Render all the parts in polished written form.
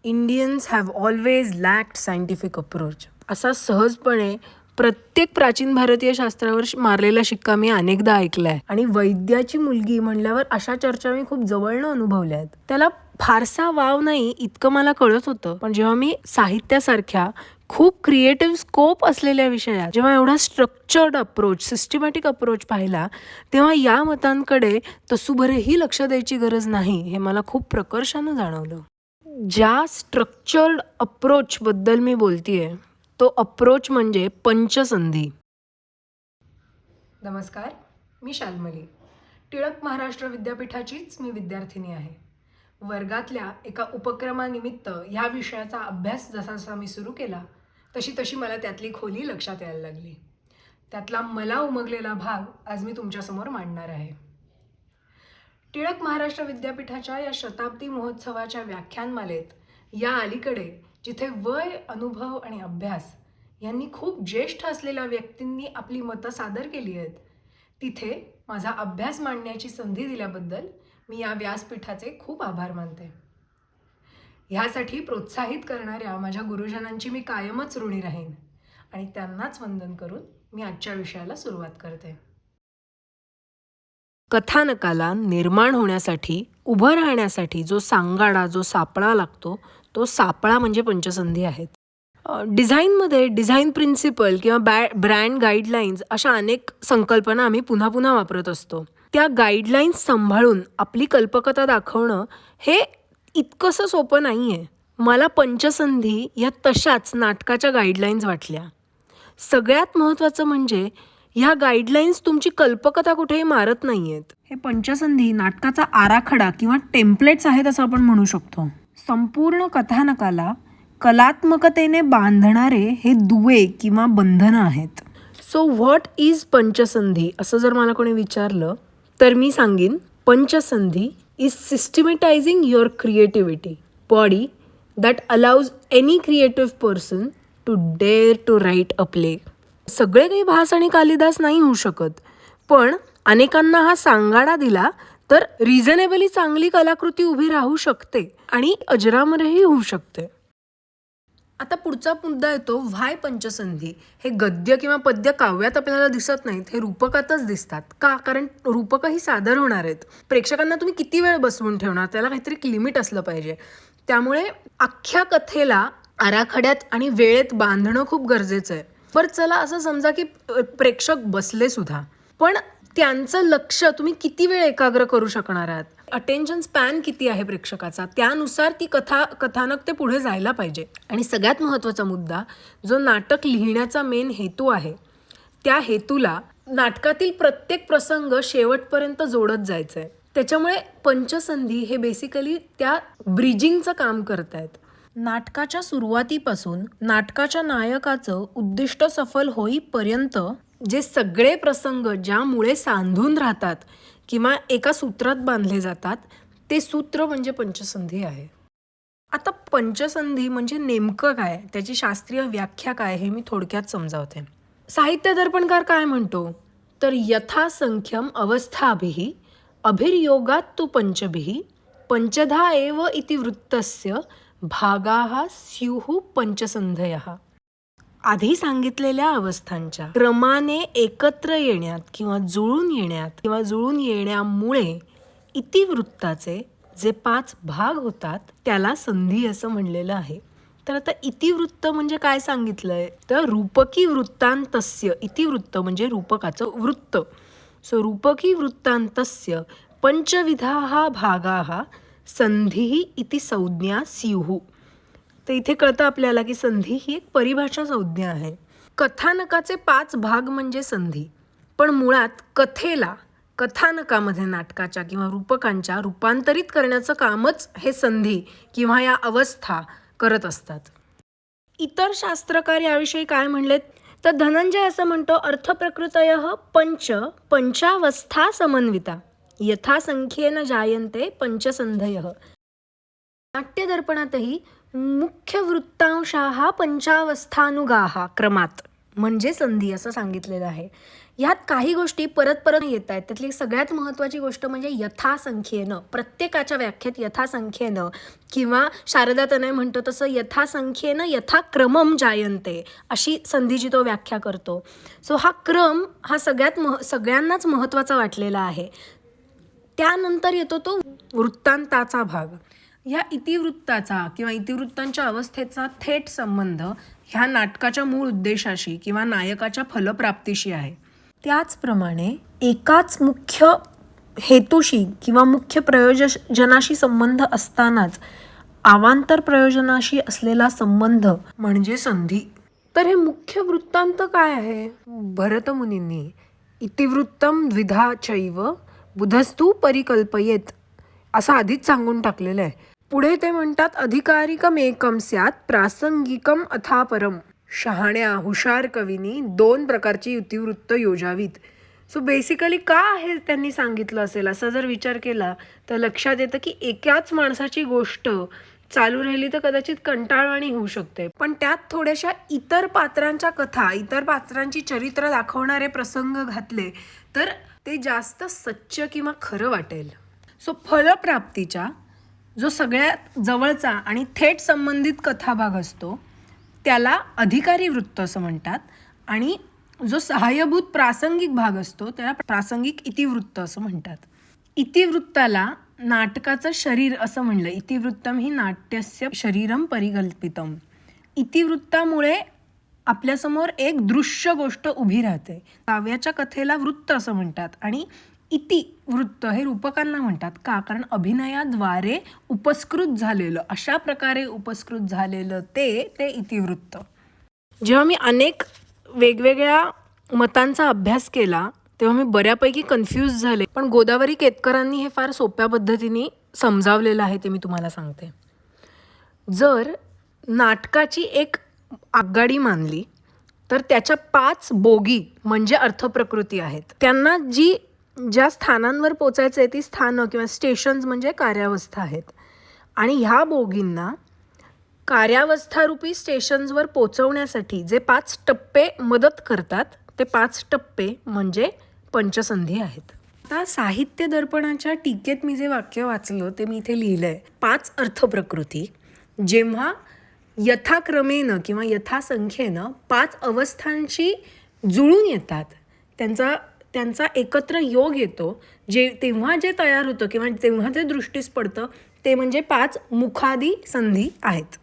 Indians have always lacked scientific approach. असा सहजपणे प्रत्येक प्राचीन भारतीय शास्त्रावर मारलेला शिक्का मी अनेकदा ऐकलाय. आणि वैद्याची मुलगी म्हणल्यावर अशा चर्चा मी खूप जवळनं अनुभवल्या आहेत. त्याला फारसा वाव नाही इतकं मला कळत होतं, पण जेव्हा मी साहित्यासारख्या खूप क्रिएटिव्ह स्कोप असलेल्या विषयात जेव्हा एवढा स्ट्रक्चर्ड अप्रोच, सिस्टमॅटिक अप्रोच पाहिला, तेव्हा या मतांकडे तसूभरही लक्ष द्यायची गरज नाही हे मला खूप प्रकर्षानं जाणवलं. ज्या स्ट्रक्चर्ड अप्रोचबद्दल मी बोलतीये तो अप्रोच म्हणजे पंचसंधी. नमस्कार, मी शाल्मली. टिळक महाराष्ट्र विद्यापीठाचीच मी विद्यार्थिनी आहे. वर्गातल्या एका उपक्रमानिमित्त ह्या विषयाचा अभ्यास जसा मी सुरू केला तशी तशी मला त्यातली खोली लक्षात यायला लागली. त्यातला मला उमगलेला भाग आज मी तुमच्यासमोर मांडणार आहे. टिळक महाराष्ट्र विद्यापीठाच्या या शताब्दी महोत्सवाच्या व्याख्यानमालेत या अलीकडे जिथे वय, अनुभव आणि अभ्यास यांनी खूप ज्येष्ठ असलेल्या व्यक्तींनी आपली मतं सादर केली आहेत, तिथे माझा अभ्यास मांडण्याची संधी दिल्याबद्दल मी या व्यासपीठाचे खूप आभार मानते. ह्यासाठी प्रोत्साहित करणाऱ्या माझ्या गुरुजनांची मी कायमच ऋणी राहीन आणि त्यांनाच वंदन करून मी आजच्या विषयाला सुरुवात करते. कथानकाला निर्माण होण्यासाठी, उभं राहण्यासाठी जो सांगाडा, जो सापळा लागतो, तो सापळा म्हणजे पंचसंधी आहेत. डिझाईनमध्ये डिझाईन प्रिन्सिपल किंवा ब्रँड गाईडलाईन्स अशा अनेक संकल्पना आम्ही पुन्हा पुन्हा वापरत असतो. त्या गाईडलाईन्स सांभाळून आपली कल्पकता दाखवणं हे इतकंसं सोपं नाही आहे. मला पंचसंधी या तशाच नाटकाच्या गाईडलाईन्स वाटल्या. सगळ्यात महत्त्वाचं म्हणजे ह्या गाईडलाईन्स तुमची कल्पकता कुठेही मारत नाही आहेत. हे पंचसंधी नाटकाचा आराखडा किंवा टेम्पलेट्स आहेत असं आपण म्हणू शकतो. संपूर्ण कथानकाला कलात्मकतेने बांधणारे हे दुवे किंवा बंधनं आहेत. सो व्हॉट इज पंचसंधी असं जर मला कोणी विचारलं तर मी सांगेन, Panchasandhi is systematizing your creativity body that allows any creative person to dare to write a play. सगळे काही भास आणि कालिदास नाही होऊ शकत, पण अनेकांना हा सांगाडा दिला तर रिझनेबली चांगली कलाकृती उभी राहू शकते आणि अजरामरही होऊ शकते. आता पुढचा मुद्दा येतो, व्हाय पंचसंधी. हे गद्य किंवा पद्य काव्यात आपल्याला दिसत नाहीत, हे रूपकातच दिसतात. का? कारण रूपकही सादर होणार आहेत. प्रेक्षकांना तुम्ही किती वेळ बसवून ठेवणार, त्याला काहीतरी एक लिमिट असलं पाहिजे. त्यामुळे अख्ख्या कथेला आराखड्यात आणि वेळेत बांधणं खूप गरजेचं आहे. बरं, चला असं समजा की प्रेक्षक बसले सुद्धा, पण त्यांचं लक्ष तुम्ही किती वेळ एकाग्र करू शकणार आहात, अटेन्शन स्पॅन किती आहे प्रेक्षकाचा, त्यानुसार ती कथानक ते पुढे जायला पाहिजे. आणि सगळ्यात महत्त्वाचा मुद्दा, जो नाटक लिहिण्याचा मेन हेतू आहे, त्या हेतूला नाटकातील प्रत्येक प्रसंग शेवटपर्यंत जोडत जायचं आहे. त्याच्यामुळे पंचसंधी हे बेसिकली त्या ब्रिजिंगचं काम करत आहेत. नाटकाच्या सुरुवातीपासून नाटकाच्या नायकाचं उद्दिष्ट सफल होईपर्यंत जे सगळे प्रसंग ज्यामुळे सांधून राहतात किंवा एका सूत्रात बांधले जातात, ते सूत्र म्हणजे पंचसंधी आहे. आता पंचसंधी म्हणजे नेमकं काय, त्याची शास्त्रीय व्याख्या काय हे मी थोडक्यात समजावते. साहित्य दर्पणकार काय म्हणतो तर, यथासंख्यम अवस्थाभिः अभिर्योगात् तु पंचभिः पंचधा एव इति वृत्तस्य भागाः स्युः पंचसंधयः. आधी सांगितलेल्या अवस्थांच्या क्रमाने एकत्र येण्यात किंवा जुळून येण्यामुळे इतिवृत्ताचे जे 5 भाग होतात त्याला संधी असं म्हणलेलं आहे. तर आता इतिवृत्त म्हणजे काय सांगितलंय तर, रूपकी वृत्तांतस्य, इतिवृत्त म्हणजे रूपकाचं वृत्त. सो रूपकी वृत्तांतस्य पंचविधाः भागाः संधी इति संज्ञा स्युः. तर इथे कळतं आपल्याला की संधी ही एक परिभाषा संज्ञा आहे. कथानकाचे 5 भाग म्हणजे संधी, पण मुळात कथेला कथानकामध्ये नाटकाच्या किंवा रूपकांच्या रूपांतरित करण्याचं कामच हे संधी किंवा या अवस्था करत असतात. इतर शास्त्रकार याविषयी काय म्हणलेत तर, धनंजय असं म्हणतो, अर्थप्रकृतयः पंचावस्था समन्विता यथासंख्येन जायन्ते पंचसंधयः. नाट्यदर्पणातही मुख्य वृत्तांशाः पंचावस्थानुगाः क्रमात. म्हणजे संधी असं सांगितलेलं आहे. ह्यात काही गोष्टी परत परत येत आहेत. त्यातली सगळ्यात महत्त्वाची गोष्ट म्हणजे यथासंख्येनं, प्रत्येकाच्या व्याख्येत यथासंख्येनं किंवा शारदा तनय म्हणतो तसं यथासंख्येनं यथाक्रमम जायन्ते अशी संधीची तो व्याख्या करतो. सो हा क्रम हा सगळ्यांनाच महत्त्वाचा वाटलेला आहे. त्यानंतर येतो तो वृत्तांताचा भाग. ह्या इतिवृत्ताचा किंवा इतिवृत्तांच्या अवस्थेचा थेट संबंध ह्या नाटकाच्या मूळ उद्देशाशी किंवा नायकाच्या फलप्राप्तीशी आहे. त्याचप्रमाणे एकाच मुख्य हेतूशी किंवा मुख्य प्रयोजनाशी संबंध असतानाच अवांतर प्रयोजनाशी असलेला संबंध म्हणजे संधी. तर हे मुख्य वृत्तांत काय आहे? भरतमुनींनी इतिवृत्तम द्विधा चैव बुधस्तु परिकल्पयेत असं आधीच सांगून टाकलेलं आहे. पुढे ते म्हणतात अधिकारिकम एकम स्यात प्रासंगिकम अथापरम. शहाण्या हुशार कवींनी 2 प्रकारची इतिवृत्त योजावीत. सो बेसिकली का हे त्यांनी सांगितलं असेल असा जर विचार केला तर लक्षात येतं की एकाच माणसाची गोष्ट चालू राहिली तर कदाचित कंटाळवाणी होऊ शकते, पण त्यात थोड्याशा इतर पात्रांच्या कथा, इतर पात्रांची चरित्र दाखवणारे प्रसंग घातले तर ते जास्त सच्च किंवा खरं वाटेल. सो फलप्राप्तीच्या जो सगळ्यात जवळचा आणि थेट संबंधित कथाभाग असतो त्याला अधिकारी वृत्त असं म्हणतात आणि जो सहाय्यभूत प्रासंगिक भाग असतो त्याला प्रासंगिक इतिवृत्त असं म्हणतात. इतिवृत्ताला नाटकाचं शरीर असं म्हणलं. इतिवृत्तम ही नाट्यस्य शरीरम परिकल्पितम. इतिवृत्तामुळे आपल्यासमोर एक दृश्य गोष्ट उभी राहते. काव्याच्या कथेला वृत्त असं म्हणतात आणि इतिवृत्त हे रूपकांना म्हणतात. का? कारण अभिनयाद्वारे उपस्कृत झालेलं, अशा प्रकारे उपस्कृत झालेलं ते इतिवृत्त. जेव्हा मी अनेक वेगवेगळ्या मतांचा अभ्यास केला तेव्हा मी बऱ्यापैकी कन्फ्यूज झाले, पण गोदावरी केतकरांनी हे फार सोप्या पद्धतीने समजावलेलं आहे ते मी तुम्हाला सांगते. जर नाटकाची एक आगगाडी मानली तर त्याच्या 5 बोगी म्हणजे अर्थप्रकृती आहेत. त्यांना ज्या स्थानांवर पोचायचं आहे ती स्थानं किंवा स्टेशन्स म्हणजे कार्यावस्था आहेत आणि ह्या बोगींना कार्यावस्थारूपी स्टेशन्सवर पोचवण्यासाठी जे 5 टप्पे मदत करतात ते 5 टप्पे म्हणजे पंचसंधी आहेत. आता साहित्य दर्पणाच्या टीकेत मी जे वाक्य वाचलं ते मी इथे लिहिलं आहे. 5 अर्थप्रकृती जेव्हा यथाक्रमेनं किंवा यथासंख्येनं 5 अवस्थांशी जुळून येतात, त्यांचा एकत्र योग येतो, तेव्हा जे तयार होतं किंवा तेव्हा जे दृष्टीस पडतं ते म्हणजे 5 मुखादी संधी आहेत.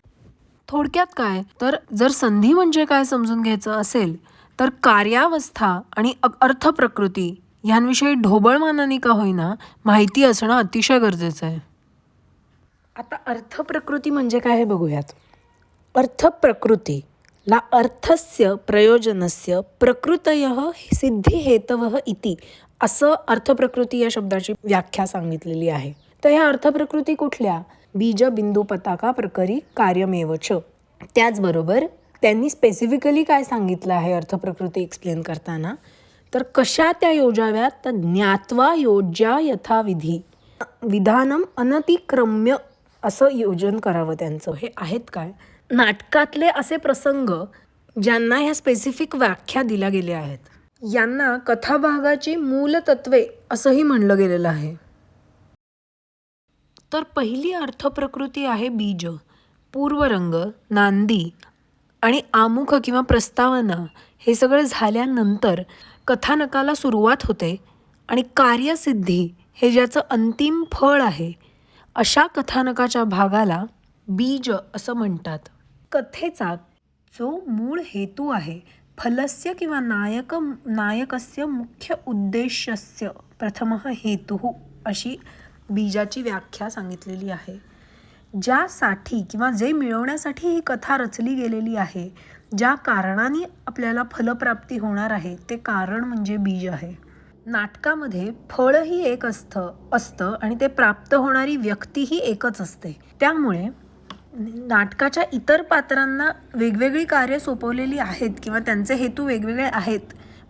थोडक्यात काय तर जर संधी म्हणजे काय समजून घ्यायचं असेल तर कार्यावस्था आणि अर्थप्रकृती ह्यांविषयी ढोबळमानाने का होईना माहिती असणं अतिशय गरजेचं आहे. आता अर्थप्रकृती म्हणजे काय हे बघूयात. अर्थप्रकृतीला अर्थस्य प्रयोजनस्य प्रकृतयः सिद्धिहेतवः इति असं अर्थप्रकृती या शब्दाची व्याख्या सांगितलेली आहे. तर ह्या अर्थप्रकृती कुठल्या? बीज बिंदू पताका प्रकरी कार्यमेवच. त्याचबरोबर त्यांनी स्पेसिफिकली काय सांगितलं आहे अर्थप्रकृती एक्सप्लेन करताना तर कशा त्या योजाव्यात तर ज्ञात्वा योज्या यथाविधी विधानम अनतिक्रम्य असं योजन करावं त्यांचं. हे आहेत काय नाटकातले असे प्रसंग ज्यांना ह्या स्पेसिफिक व्याख्या दिल्या गेल्या आहेत. यांना कथाभागाची मूलतत्वे असंही म्हणलं गेलेलं आहे. तर पहिली अर्थप्रकृती आहे बीज. पूर्वरंग, नांदी आणि आमुख किंवा प्रस्तावना हे सगळं झाल्यानंतर कथानकाला सुरुवात होते आणि कार्यसिद्धी हे ज्याचं अंतिम फळ आहे अशा कथानकाच्या भागाला बीज असं म्हणतात. कथेचा जो मूळ हेतू आहे, फलस्य किंवा नायकस्य मुख्य उद्देश्यस्य प्रथमः हेतुः अशी बीजाची व्याख्या सांगितलेली आहे. ज्यासाठी किंवा जे मिळवण्यासाठी ही कथा रचली गेलेली आहे, ज्या कारणाने आपल्याला फलप्राप्ती होणार आहे ते कारण म्हणजे बीज आहे. नाटकामध्ये फळही एक असतं आणि ते प्राप्त होणारी व्यक्तीही एकच असते. त्यामुळे नाटकाच्या इतर पात्रांना वेगवेगळी कार्य सोपवलेली आहेत किंवा त्यांचे हेतू वेगवेगळे आहेत,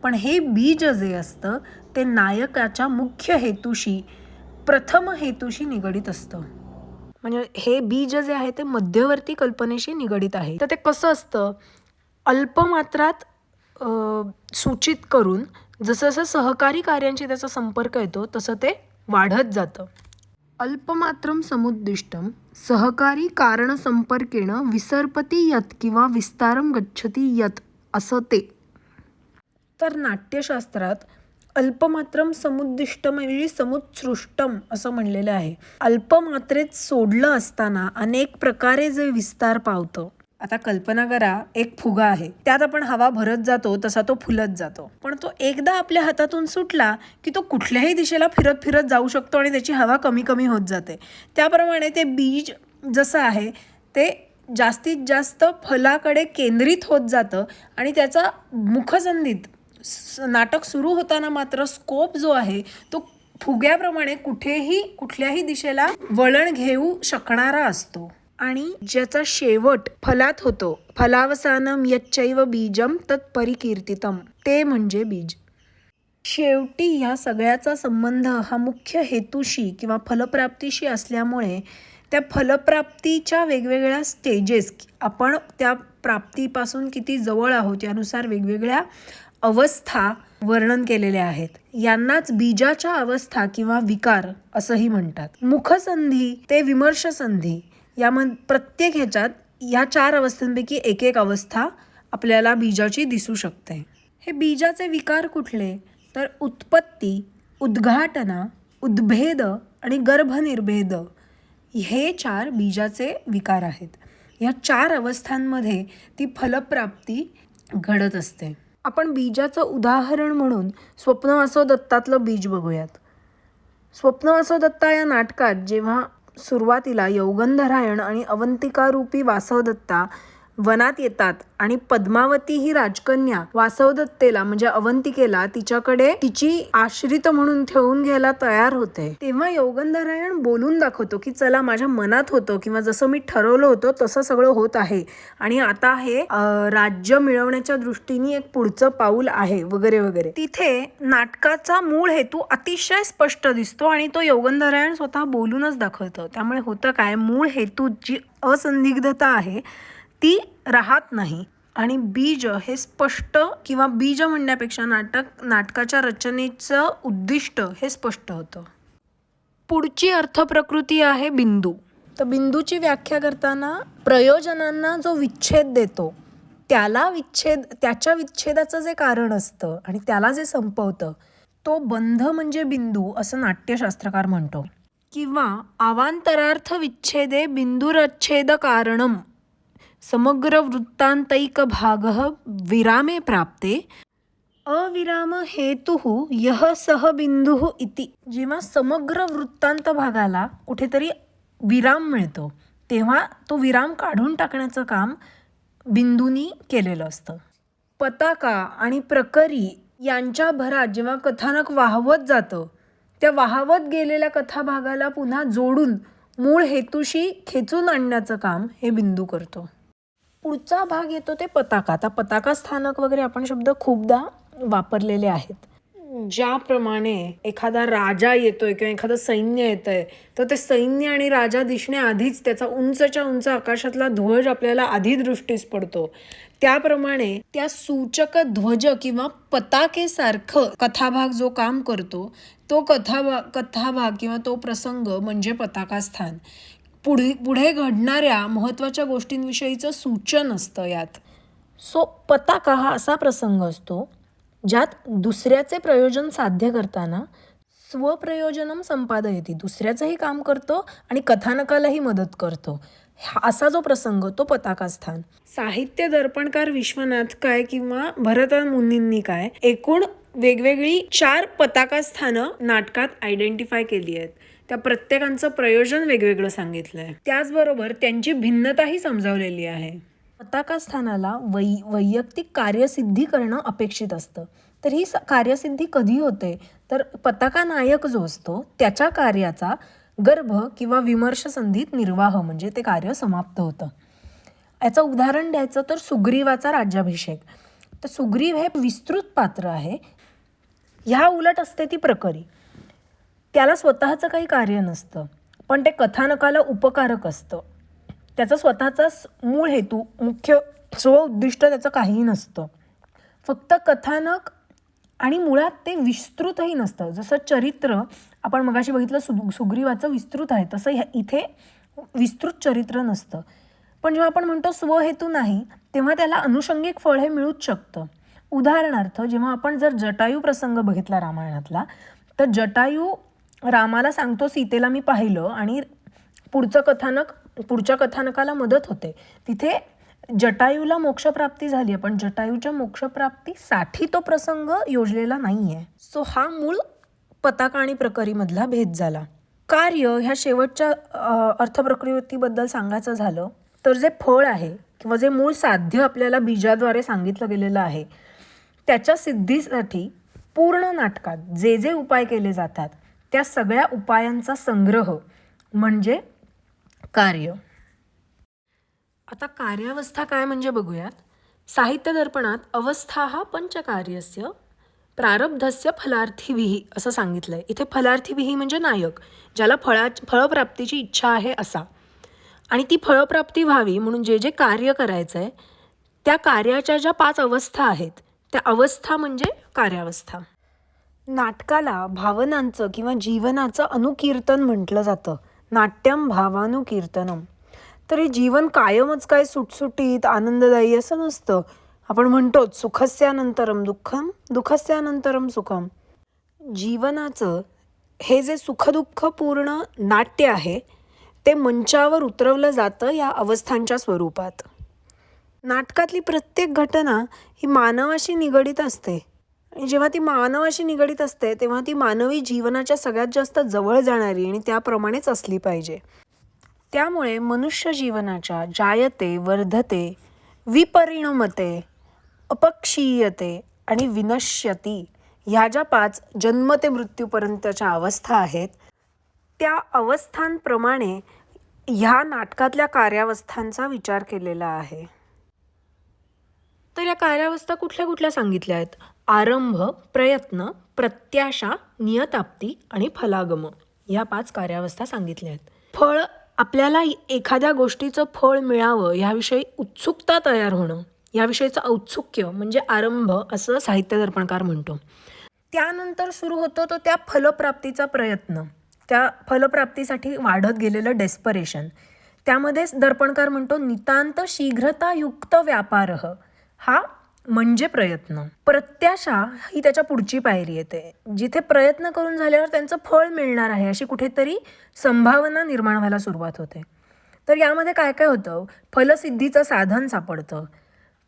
पण हे बीज जे असतं ते नायकाच्या मुख्य हेतूशी, प्रथम हेतूशी निगडीत असतं. म्हणजे हे बीज जे आहे ते मध्यवर्ती कल्पनेशी निगडीत आहे. तर ते कसं असतं? अल्पमात्रात सूचित करून जसं जसं सहकारी कार्यांशी त्याचा संपर्क येतो तसं ते वाढत जातं. अल्पमात्रम समुद्दिष्टम सहकारी कारणसंपर्केण विसर्पती यत् किंवा विस्तारम गच्छती यत् असं ते. तर नाट्यशास्त्रात अल्पमात्रम समुद्दिष्टम ऐवजी समुत्सृष्टम असं म्हणलेलं आहे. अल्पमात्रेत सोडलं असताना अनेक प्रकारे जे विस्तार पावतं. आता कल्पना करा, एक फुगा आहे, त्यात आपण हवा भरत जातो तसा तो फुलत जातो, पण तो एकदा आपल्या हातातून सुटला की तो कुठल्याही दिशेला फिरत फिरत जाऊ शकतो आणि त्याची हवा कमी कमी होत जाते. त्याप्रमाणे ते बीज जसं आहे ते जास्तीत जास्त फलाकडे केंद्रित होत जातं आणि त्याचा मुखसंधीत नाटक सुरू होताना मात्र स्कोप जो आहे तो फुग्याप्रमाणे कुठल्याही दिशेला वळण घेऊ शकणारा असतो आणि ज्याचा शेवट फलात होतो. फलावसानम यच्चैव बीजम तत् परिकीर्तितम, ते म्हणजे बीज. शेवटी ह्या सगळ्याचा संबंध हा मुख्य हेतूशी किंवा फलप्राप्तीशी असल्यामुळे त्या फलप्राप्तीच्या वेगवेगळ्या स्टेजेस, आपण त्या प्राप्तीपासून किती जवळ आहोत यानुसार वेगवेगळ्या अवस्था वर्णन केलेल्या आहेत. यांनाच बीजाच्या अवस्था किंवा विकार असंही म्हणतात. मुखसंधी ते विमर्शसंधी प्रत्येक ह्याच्यात या 4 अवस्थांपैकी एक एक अवस्था आपल्याला बीजाची दिसू शकते. हे बीजाचे विकार कुठले? तर उत्पत्ती, उद्घाटना, उद्भेद आणि गर्भनिर्भेद हे 4 बीजाचे विकार आहेत. या 4 अवस्थांमध्ये ती फलप्राप्ती घडत असते. आपण बीजाचं उदाहरण म्हणून स्वप्नवासव दत्तातलं बीज बघूयात. स्वप्नवासव दत्ता या नाटकात जेव्हा सुरुवातीला यौगंधरायण आणि अवंतिकारूपी वासवदत्ता वनात येतात आणि पद्मावती ही राजकन्या वासवदत्तेला म्हणजे अवंतिकेला तिच्याकडे तिची आश्रित म्हणून ठेवून घ्यायला तयार होते, तेव्हा यौगंधरायण बोलून दाखवतो की चला, माझ्या मनात होतं किंवा जसं मी ठरवलं होतं तसं सगळं होत आहे आणि आता हे राज्य मिळवण्याच्या दृष्टीने एक पुढचं पाऊल आहे वगैरे वगैरे. तिथे नाटकाचा मूळ हेतू अतिशय स्पष्ट दिसतो आणि तो यौगंधरायण स्वतः बोलूनच दाखवतं. त्यामुळे होतं काय, मूळ हेतू जी असंदिग्धता आहे ती राहत नाही आणि बीज हे स्पष्ट, किंवा बीज म्हणण्यापेक्षा नाटकाच्या रचनेचं उद्दिष्ट हे स्पष्ट होतं. पुढची अर्थप्रकृती आहे बिंदू. तर बिंदूची व्याख्या करताना प्रयोजनांना जो विच्छेद देतो त्याच्या विच्छेदाचं जे कारण असतं आणि त्याला जे संपवतं तो बंध म्हणजे बिंदू असं नाट्यशास्त्रकार म्हणतो. किंवा अवांतरार्थ विच्छेदे बिंदुरच्छेद कारणम समग्र वृत्तांतैक भागः विरामे प्राप्ते अविराम हेतुः यः सह बिंदुः इति. जेव्हा समग्र वृत्तांत भागाला कुठेतरी विराम मिळतो तेव्हा तो विराम काढून टाकण्याचं काम बिंदूंनी केलेलं असतं. पताका आणि प्रकरी यांच्या भरात जेव्हा कथानक वाहवत जातं, त्या वाहवत गेलेल्या कथाभागाला पुन्हा जोडून मूळ हेतूशी खेचून आणण्याचं काम हे बिंदू करतो. पुढचा भाग येतो ते पताका. आता पताका स्थानक वगैरे आपण शब्द खूपदा वापरलेले आहेत. ज्याप्रमाणे एखादा राजा येतोय किंवा एखादं सैन्य येतंय तर ते सैन्य आणि राजा दिसण्याआधीच त्याचा उंचच्या उंच आकाशातला ध्वज आपल्याला आधी दृष्टीस पडतो, त्याप्रमाणे त्या सूचक ध्वज किंवा पताकेसारखं कथाभाग जो काम करतो तो कथाभाग किंवा तो प्रसंग म्हणजे पताकास्थान. पुढे घडणाऱ्या महत्त्वाच्या गोष्टींविषयीचं सूचन असतं यात. पताका हा असा प्रसंग असतो ज्यात दुसऱ्याचे प्रयोजन साध्य करताना स्वप्रयोजनम संपादयति, दुसऱ्याचंही काम करतो आणि कथानकालाही मदत करतो, असा जो प्रसंग तो पताकास्थान. साहित्य दर्पणकार विश्वनाथ काय किंवा भरत मुनींनी काय एकूण वेगवेगळी 4 पताकास्थानं नाटकात आयडेंटिफाय केली आहेत. त्या प्रत्येकांचं प्रयोजन वेगवेगळं सांगितलंय, त्याचबरोबर त्यांची भिन्नताही समजावलेली आहे. पताकास्थानाला वैयक्तिक कार्यसिद्धी करणं अपेक्षित असतं. तर ही कार्यसिद्धी कधी होते तर पताका नायक जो असतो त्याच्या कार्याचा गर्भ किंवा विमर्श संधीत निर्वाह म्हणजे ते कार्य समाप्त होतं. याचं उदाहरण द्यायचं तर सुग्रीवाचा राज्याभिषेक. तर सुग्रीव हे विस्तृत पात्र आहे, ह्या उलट असते ती प्रकरी. त्याला स्वतःचं काही कार्य नसतं पण ते कथानकाला उपकारक असतं. त्याचा स्वतःचा मूळ हेतू मुख्य उद्दिष्ट त्याचं काहीही नसतं. फक्त कथानक आणि मुळात ते विस्तृतही नसतं. जसं चरित्र आपण मगाशी बघितलं सुग्रीवाचं विस्तृत आहे, तसं इथे विस्तृत चरित्र नसतं. पण जेव्हा आपण म्हणतो स्वहेतू नाही, तेव्हा त्याला अनुषंगिक फळ हे मिळूच शकतं. उदाहरणार्थ जेव्हा आपण जर जटायू प्रसंग बघितला रामायणातला, तर जटायू रामाला सांगतो सीतेला मी पाहिलं आणि पुढच्या कथानकाला मदत होते. तिथे जटायूला मोक्षप्राप्ती झाली आहे, पण जटायूच्या मोक्षप्राप्तीसाठी तो प्रसंग योजलेला नाही आहे. सो हा मूळ पताका आणि प्रकरीमधला भेद झाला. कार्य ह्या शेवटच्या अर्थप्रकृतीबद्दल सांगायचं झालं तर जे फळ आहे किंवा जे मूळ साध्य आपल्याला बीजाद्वारे सांगितलं गेलेलं आहे, त्याच्या सिद्धीसाठी पूर्ण नाटकात जे जे उपाय केले जातात त्या सगळ्या उपायांचा संग्रह म्हणजे कार्य. आता कार्यावस्था काय म्हणजे बघूयात. साहित्य दर्पणात अवस्था पंचकार्यस्य प्रारब्धस्य फलार्थीभिः असं सांगितलंय. इथे फलार्थीभिः म्हणजे नायक, ज्याला फळप्राप्तीची इच्छा आहे असा. आणि ती फळप्राप्ती व्हावी म्हणून जे जे कार्य करायचं आहे त्या कार्याच्या ज्या 5 अवस्था आहेत त्या अवस्था म्हणजे कार्यावस्था. नाटकाला भावनांचं किंवा जीवनाचं अनुकीर्तन म्हटलं जातं. नाट्यम भावानुकीर्तनम. तर हे जीवन कायमच काय सुटसुटीत आनंददायी असं नसतं. आपण म्हणतोच सुखस्यानंतरम दुःखम दुःखस्यानंतरम सुखम. जीवनाचं हे जे सुखदुःखपूर्ण नाट्य आहे ते मंचावर उतरवलं जातं या अवस्थांच्या स्वरूपात. नाटकातली प्रत्येक घटना ही मानवाशी निगडीत असते आणि जेव्हा ती मानवाशी निगडीत असते तेव्हा ती मानवी जीवनाच्या सगळ्यात जास्त जवळ जाणारी आणि त्याप्रमाणेच असली पाहिजे. त्यामुळे मनुष्य जीवनाच्या जायते, वर्धते, विपरिणमते, अपक्षीयते आणि विनश्यती ह्या ज्या 5 जन्म ते मृत्यूपर्यंतच्या अवस्था आहेत त्या अवस्थांप्रमाणे ह्या नाटकातल्या कार्यावस्थांचा विचार केलेला आहे. तर या कार्यावस्था कुठल्या कुठल्या सांगितल्या आहेत. आरंभ, प्रयत्न, प्रत्याशा, नियताप्ती आणि फलागम ह्या 5 कार्यावस्था सांगितल्या आहेत. फळ आपल्याला एखाद्या गोष्टीचं फळ मिळावं ह्याविषयी उत्सुकता तयार होणं, याविषयीचं औत्सुक्य म्हणजे आरंभ असं साहित्य दर्पणकार म्हणतो. त्यानंतर सुरू होतो तो त्या फलप्राप्तीचा प्रयत्न, त्या फलप्राप्तीसाठी वाढत गेलेलं डेस्परेशन. त्यामध्येच दर्पणकार म्हणतो नितांत शीघ्रतायुक्त व्यापारः हा म्हणजे प्रयत्न. प्रत्याशा ही त्याच्या पुढची पायरी येते, जिथे प्रयत्न करून झाल्यावर त्यांचं फळ मिळणार आहे अशी कुठेतरी संभावना निर्माण व्हायला सुरुवात होते. तर यामध्ये काय काय होतं, फलसिद्धीचं साधन सापडतं.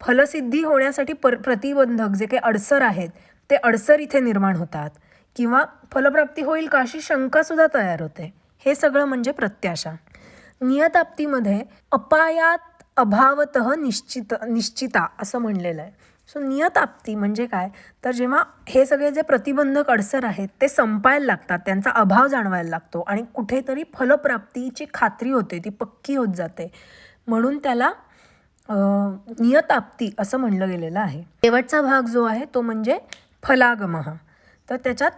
फलसिद्धी होण्यासाठी प्रतिबंधक जे काही अडसर आहेत ते अडसर इथे निर्माण होतात किंवा फलप्राप्ती होईल का अशी शंकासुद्धा तयार होते. हे सगळं म्हणजे प्रत्याशा. नियताप्तीमध्ये अपायात अभावतः निश्चिता असं म्हणलेलं आहे. सो नियताप्ती म्हणजे काय, तर जेव्हा हे सगळे जे प्रतिबंधक अडसर आहेत ते संपायला लागतात, त्यांचा अभाव जाणवायला लागतो आणि कुठेतरी फलप्राप्तीची खात्री होते, ती पक्की होत जाते, म्हणून त्याला नियताप्ती असं म्हणलं गेलेलं आहे. शेवटचा भाग जो आहे तो म्हणजे फलागमः. तर त्याच्यात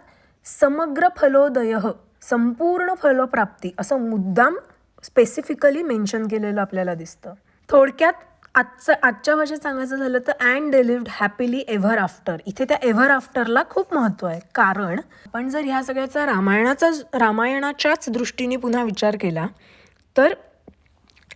समग्र फलोदय, संपूर्ण फलप्राप्ती असं मुद्दाम स्पेसिफिकली मेन्शन केलेलं आपल्याला दिसतं. थोडक्यात आजच्या भाषेत सांगायचं झालं तर and they lived happily ever after. इथे त्या एव्हर आफ्टरला खूप महत्त्व आहे, कारण आपण जर ह्या सगळ्याचा रामायणाच्याच दृष्टीने पुन्हा विचार केला तर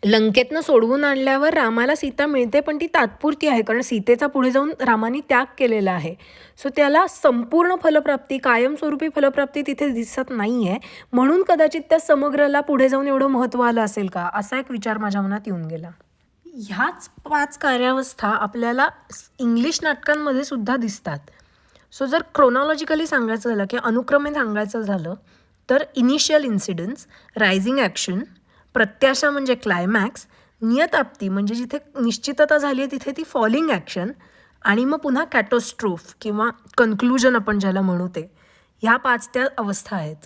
लंकेतनं सोडवून आणल्यावर रामाला सीता मिळते, पण ती तात्पुरती आहे, कारण सीतेचा पुढे जाऊन रामाने त्याग केलेला आहे. सो त्याला संपूर्ण फलप्राप्ती, कायमस्वरूपी फलप्राप्ती तिथे दिसत नाही आहे, म्हणून कदाचित त्या समग्रला पुढे जाऊन एवढं महत्त्व आलं असेल का, असा एक विचार माझ्या मनात येऊन गेला. ह्याच 5 कार्यावस्था आपल्याला इंग्लिश नाटकांमध्ये सुद्धा दिसतात. सो जर क्रोनॉलॉजिकली सांगायचं झालं किंवा अनुक्रमे सांगायचं झालं तर इनिशियल इन्सिडन्स, रायझिंग ॲक्शन, प्रत्याशा म्हणजे क्लायमॅक्स, नियताप्ती म्हणजे जिथे निश्चितता झाली आहे तिथे ती फॉलिंग ॲक्शन, आणि मग पुन्हा कॅटोस्ट्रोफ किंवा कन्क्लुजन आपण ज्याला म्हणू ते. ह्या 5 त्या अवस्था आहेत.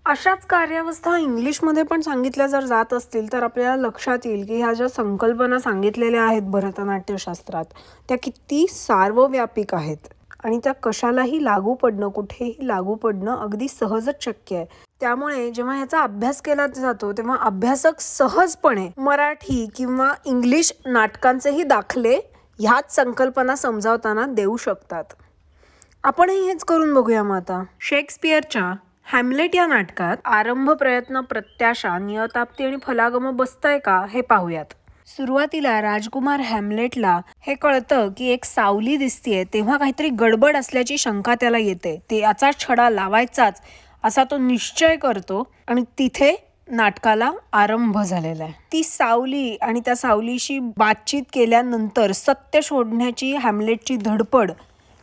अशाच कार्यावस्था इंग्लिशमध्ये पण सांगितल्या जर जात असतील तर आपल्याला लक्षात येईल की ह्या ज्या संकल्पना सांगितलेल्या आहेत भरतनाट्यशास्त्रात त्या किती सार्वव्यापिक आहेत आणि त्या कशालाही लागू पडणं, कुठेही लागू पडणं अगदी सहजच शक्य आहे. त्यामुळे जेव्हा ह्याचा अभ्यास केला जातो तेव्हा अभ्यासक सहजपणे मराठी किंवा इंग्लिश नाटकांचेही दाखले ह्याच संकल्पना समजावताना देऊ शकतात. आपणही हेच करून बघूया मग आता. शेक्सपियरच्या हॅम्लेट या नाटकात आरंभ, प्रयत्न, प्रत्याशा, नियताप्ती आणि फलागम बसतंय का हे पाहूयात. सुरुवातीला राजकुमार हॅम्लेटला हे कळतं की एक सावली दिसतीये, तेव्हा काहीतरी गडबड असल्याची शंका त्याला येते. ते याचा छडा लावायचाच असा तो निश्चय करतो आणि तिथे नाटकाला आरंभ झालेला आहे. ती सावली आणि त्या सावलीशी बातचीत केल्यानंतर सत्य शोधण्याची हॅम्लेटची धडपड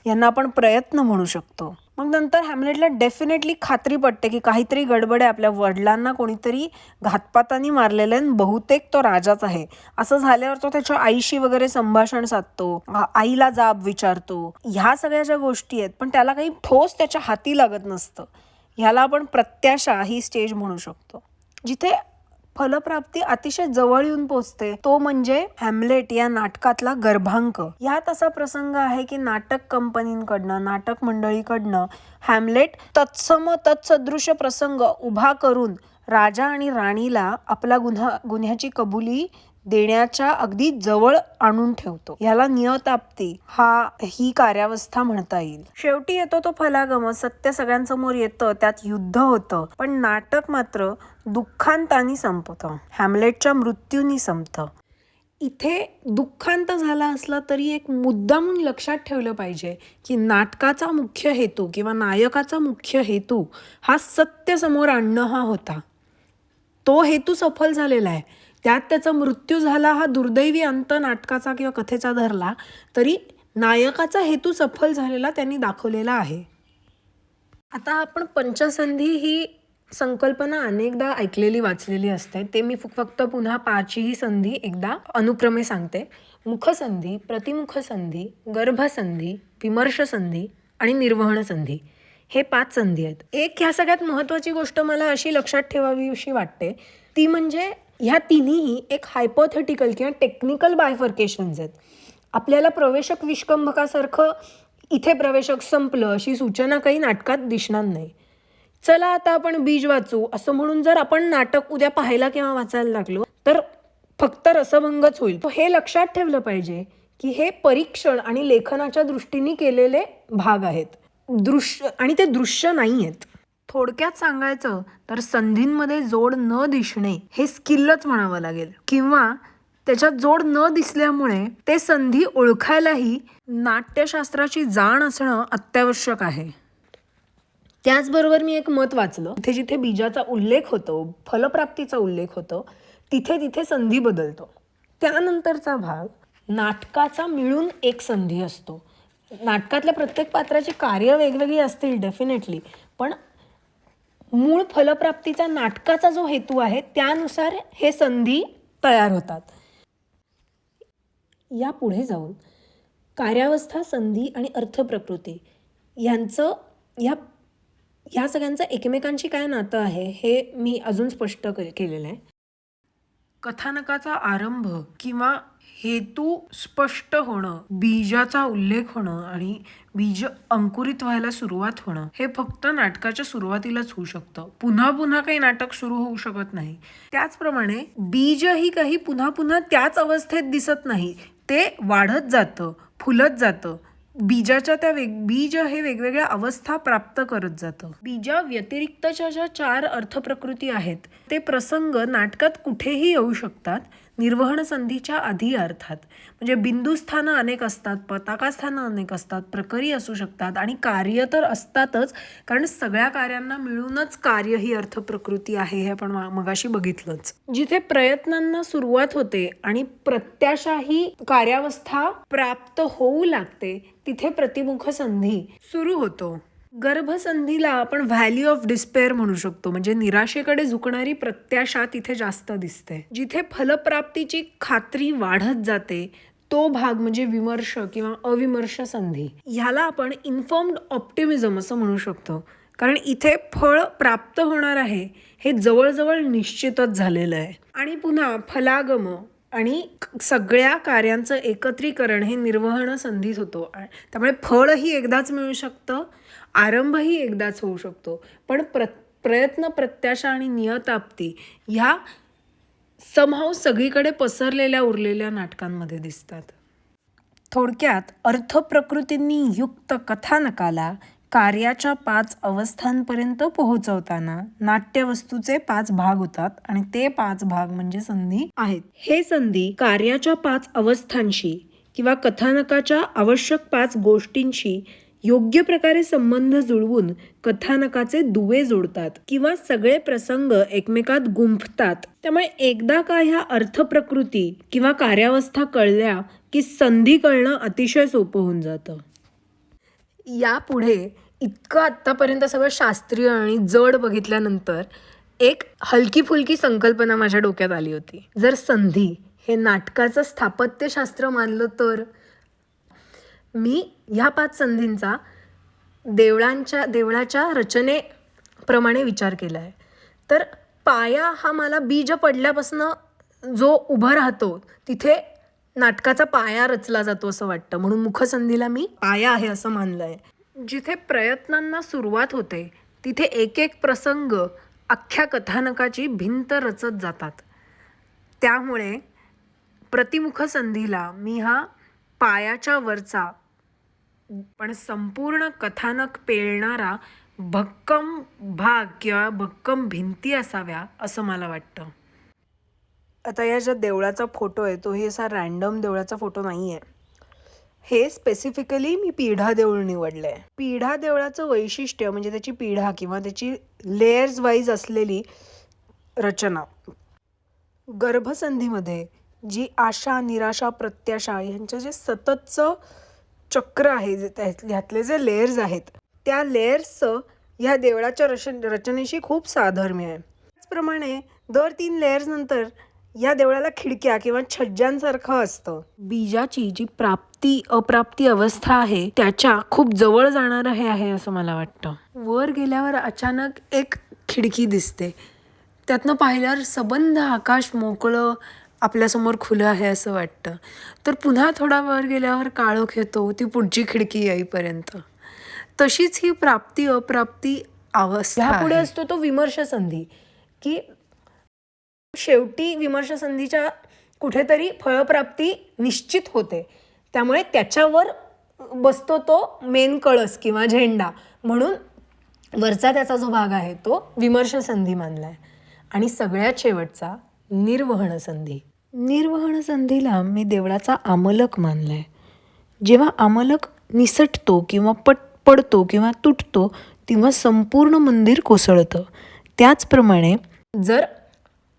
यांना आपण प्रयत्न म्हणू शकतो. मग नंतर हॅम्लेटला डेफिनेटली खात्री पडते की काहीतरी गडबड आहे, आपल्या वडिलांना कोणीतरी घातपातानी मारलेलं आहे, बहुतेक तो राजाच आहे. असं झाल्यावर तो त्याच्या आईशी वगैरे संभाषण साधतो, आईला जाब विचारतो. ह्या सगळ्या ज्या गोष्टी आहेत, पण त्याला काही ठोस त्याच्या हाती लागत नसतं. ह्याला आपण प्रत्याशा ही स्टेज म्हणू शकतो, जिथे फलप्राप्ती अतिशय जवळ येऊन पोचते. तो म्हणजे हॅम्लेट या नाटकातला गर्भांक. यात असा प्रसंग आहे की नाटक कंपनीकडनं, नाटक मंडळीकडनं हॅम्लेट तत्सदृश प्रसंग उभा करून राजा आणि राणीला आपला गुन्ह्याची कबुली देण्याच्या अगदी जवळ आणून ठेवतो. याला नियताप्ती ही कार्यावस्था म्हणता येईल. शेवटी येतो तो फलागम. सत्य सगळ्यांसमोर येतं, त्यात युद्ध होतं, पण नाटक मात्र दुःखांतानी संपतं, हॅम्लेटच्या मृत्यूनी संपतं. इथे दुःखांत झाला असला तरी एक मुद्दा म्हणून लक्षात ठेवलं पाहिजे की नाटकाचा मुख्य हेतू किंवा नायकाचा मुख्य हेतू हा सत्य समोर आणणं हा होता. तो हेतू सफल झालेला आहे. त्यात त्याचा मृत्यू झाला हा दुर्दैवी अंत नाटकाचा किंवा कथेचा धरला तरी नायकाचा हेतू सफल झालेला त्यांनी दाखवलेला आहे. आता आपण पंचसंधी ही संकल्पना अनेकदा ऐकलेली वाचलेली असते. ते मी फक्त पुन्हा 5ही संधी एकदा अनुक्रमे सांगते. मुखसंधी, प्रतिमुख संधी, गर्भसंधी, विमर्श संधी आणि निर्वहन संधी हे 5 संधी आहेत. एक ह्या सगळ्यात महत्त्वाची गोष्ट मला अशी लक्षात ठेवावी अशी वाटते, ती म्हणजे ह्या तिन्हीही एक हायपोथेटिकल किंवा टेक्निकल बायफर्केशन्स आहेत. आपल्याला प्रवेशक विष्कंभकासारखं इथे प्रवेशक संपलं अशी सूचना काही नाटकात दिसणार नाही. चला आता आपण बीज वाचू असं म्हणून जर आपण नाटक उद्या पाहायला किंवा वाचायला लागलो तर फक्त रसभंगच होईल. हे लक्षात ठेवलं पाहिजे की हे परीक्षण आणि लेखनाच्या दृष्टीने केलेले भाग आहेत, आणि ते दृश्य नाही आहेत. थोडक्यात सांगायचं तर संधींमध्ये जोड न दिसणे हे स्किलच म्हणावं लागेल, किंवा त्याच्यात जोड न दिसल्यामुळे ते संधी ओळखायलाही नाट्यशास्त्राची जाण असणं अत्यावश्यक आहे. त्याचबरोबर मी एक मत वाचलं, जिथे बीजाचा उल्लेख होतो, फलप्राप्तीचा उल्लेख होतो, तिथे संधी बदलतो. त्यानंतरचा भाग नाटकाचा मिळून एक संधी असतो. नाटकातल्या प्रत्येक पात्राची कार्य वेगवेगळी असतील डेफिनेटली, पण मूळ फलप्राप्तीचा नाटकाचा जो हेतू आहे त्यानुसार हे संधी तयार होतात. या पुढे जाऊन कार्यावस्था, संधी आणि अर्थप्रकृती यांचं ह्या सगळ्यांचं एकमेकांशी काय नातं आहे हे मी अजून स्पष्ट केलेलं आहे. कथानकाचा आरंभ किंवा हेतू स्पष्ट होणं, बीजाचा उल्लेख होणं आणि बीज अंकुरित व्हायला सुरुवात होणं हे फक्त नाटकाच्या सुरुवातीलाच होऊ शकतं. पुन्हा काही नाटक सुरू होऊ शकत नाही. त्याचप्रमाणे बीजही काही पुन्हा त्याच अवस्थेत दिसत नाही, ते वाढत जातं, फुलत जातं. बीजाच्या बीज हे वेगवेगळ्या अवस्था प्राप्त करत जातं. बीजा व्यतिरिक्तच्या ज्या 4 अर्थप्रकृती आहेत ते प्रसंग नाटकात कुठेही येऊ शकतात, निर्वहन संधीच्या आधी अर्थात. म्हणजे बिंदुस्थानं अनेक असतात, पताकास्थानं अनेक असतात, प्रकरी असू शकतात आणि कार्य तर असतातच, कारण सगळ्या कार्यांना मिळूनच कार्य ही अर्थप्रकृती आहे हे आपण मगाशी बघितलंच. जिथे प्रयत्नांना सुरुवात होते आणि प्रत्याशा ही कार्यावस्था प्राप्त होऊ लागते तिथे प्रतिमुख संधी सुरू होतो. गर्भसंधीला आपण व्हॅली ऑफ डिस्पेअर म्हणू शकतो, म्हणजे निराशेकडे झुकणारी प्रत्याशा तिथे जास्त दिसते. जिथे फलप्राप्तीची खात्री वाढत जाते तो भाग म्हणजे विमर्श किंवा अविमर्श संधी. ह्याला आपण इन्फॉर्म्ड ऑप्टिमिझम असं म्हणू शकतो, कारण इथे फळ प्राप्त होणार आहे हे जवळजवळ निश्चितच झालेलं आहे. आणि पुन्हा फलागम आणि सगळ्या कार्यांचं एकत्रीकरण हे निर्वहन संधीत होतो. त्यामुळे फळही एकदाच मिळू शकतं, आरंभही एकदाच होऊ शकतो, पण प्रयत्न, प्रत्याशा आणि नियताप्ती ह्या समहाऊ सगळीकडे पसरलेल्या उरलेल्या नाटकांमध्ये दिसतात. थोडक्यात अर्थप्रकृतींनी युक्त कथानकाला कार्याच्या 5 अवस्थांपर्यंत पोहोचवताना नाट्यवस्तूचे 5 भाग होतात आणि ते 5 भाग म्हणजे संधी आहेत. हे संधी कार्याच्या 5 अवस्थांशी किंवा कथानकाच्या आवश्यक 5 गोष्टींशी योग्य प्रकारे संबंध जुळवून कथानकाचे दुवे जोडतात किंवा सगळे प्रसंग एकमेकात गुंफतात. त्यामुळे एकदा का ह्या अर्थप्रकृती किंवा कार्यावस्था कळल्या की संधी कळणं अतिशय सोपं होऊन जातं. यापुढे इतकं आत्तापर्यंत सगळं शास्त्रीय आणि जड बघितल्यानंतर एक हलकी फुलकी संकल्पना माझ्या डोक्यात आली होती. जर संधी हे नाटकाचं स्थापत्यशास्त्र मानलं तर मी ह्या 5 संधींचा देवळाच्या रचनेप्रमाणे विचार केला आहे. तर पाया हा मला बीज पडल्यापासून जो उभं राहतो तिथे नाटकाचा पाया रचला जातो असं वाटतं. म्हणून मुखसंधीला मी पाया आहे असं मानलं आहे. जिथे प्रयत्नांना सुरुवात होते तिथे एक एक प्रसंग अख्ख्या कथानकाची भिंत रचत जातात. त्यामुळे प्रतिमुख संधीला मी हा पायाच्या वरचा पण संपूर्ण कथानक पेलणारा भक्कम भाग किंवा भक्कम भिंती असाव्या असं मला वाटतं. आता या ज्या देवळाचा फोटो आहे तो हे असा रॅन्डम देवळाचा फोटो नाही आहे. हे स्पेसिफिकली मी पीढा देऊळ निवडलं आहे. पीढा देवळाचं वैशिष्ट्य म्हणजे त्याची पीढा किंवा त्याची लेयर्स वाईज असलेली रचना. गर्भसंधीमध्ये जी आशा, निराशा, प्रत्याशा यांचं जे सततचं चक्र आहे, ह्यातले जे लेयर्स आहेत त्या लेयर्सचं ह्या देवळाच्या रचनेशी खूप साधर्म्य आहे. त्याचप्रमाणे दर 3 लेयर्स नंतर या देवळाला खिडक्या किंवा छज्जांसारखं असतं. बीजाची जी प्राप्ती अप्राप्ती अवस्था आहे त्याच्या खूप जवळ जाणारं हे आहे असं मला वाटतं. वर गेल्यावर अचानक एक खिडकी दिसते. त्यातनं पाहिल्यावर सबंध आकाश मोकळं आपल्यासमोर खुलं आहे असं वाटतं. तर पुन्हा थोडा वर गेल्यावर काळोख येतो ती पुढची खिडकी येईपर्यंत. तशीच ही प्राप्ती अप्राप्ती अवस्था. ह्यापुढे असतो तो विमर्श संधी की शेवटी विमर्श संधीच्या कुठेतरी फळप्राप्ती निश्चित होते. त्यामुळे त्याच्यावर बसतो तो मेन कळस किंवा झेंडा. म्हणून वरचा त्याचा जो भाग आहे तो विमर्श संधी मानला आहे. आणि सगळ्यात शेवटचा निर्वहन संधी. निर्वहन संधीला मी देवळाचा आमलक मानला आहे. जेव्हा आमलक निसटतो किंवा पडतो किंवा तुटतो तेव्हा संपूर्ण मंदिर कोसळतं. त्याचप्रमाणे जर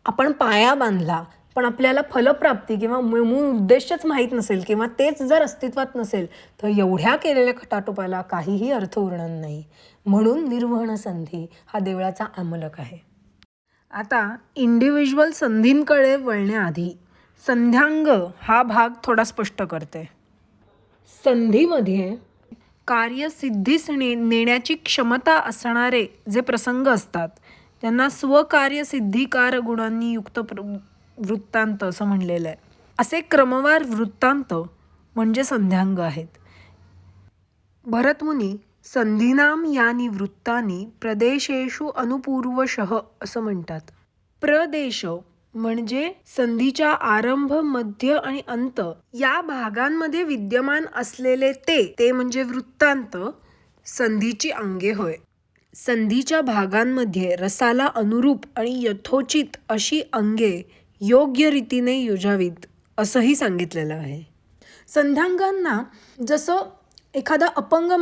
आपण पाया बांधला पण आपल्याला फलप्राप्ती किंवा मूळ उद्देशच माहीत नसेल किंवा तेच जर अस्तित्वात नसेल तर एवढ्या केलेल्या खटाटोपाला काहीही अर्थ उरणार नाही. म्हणून निर्वहन संधी हा देवळाचा आमलक आहे. आता इंडिव्हिज्युअल संधींकडे वळण्याआधी संध्यांग हा भाग थोडा स्पष्ट करते. संधीमध्ये कार्यसिद्धीस नेण्याची क्षमता असणारे जे प्रसंग असतात त्यांना स्वकार्यसिद्धिकार गुणांनी युक्त वृत्तांत असं म्हणलेलं आहे. असे क्रमवार वृत्तांत म्हणजे संध्यांग आहेत. भरतमुनी संधीनाम यानी वृत्तानी प्रदेशेषु अनुपूर्वशः असं म्हणतात. प्रदेश म्हणजे संधीच्या आरंभ, मध्य आणि अंत या भागांमध्ये विद्यमान असलेले ते म्हणजे वृत्तांत संधीची अंगे होय. संधीच्या भागांमध्ये रसाला अनुरूप आणि यथोचित अशी अंगे योग्य रीतीने योजावीत असंही सांगितलेलं आहे. संध्यांगांना जसं एखादा अपंग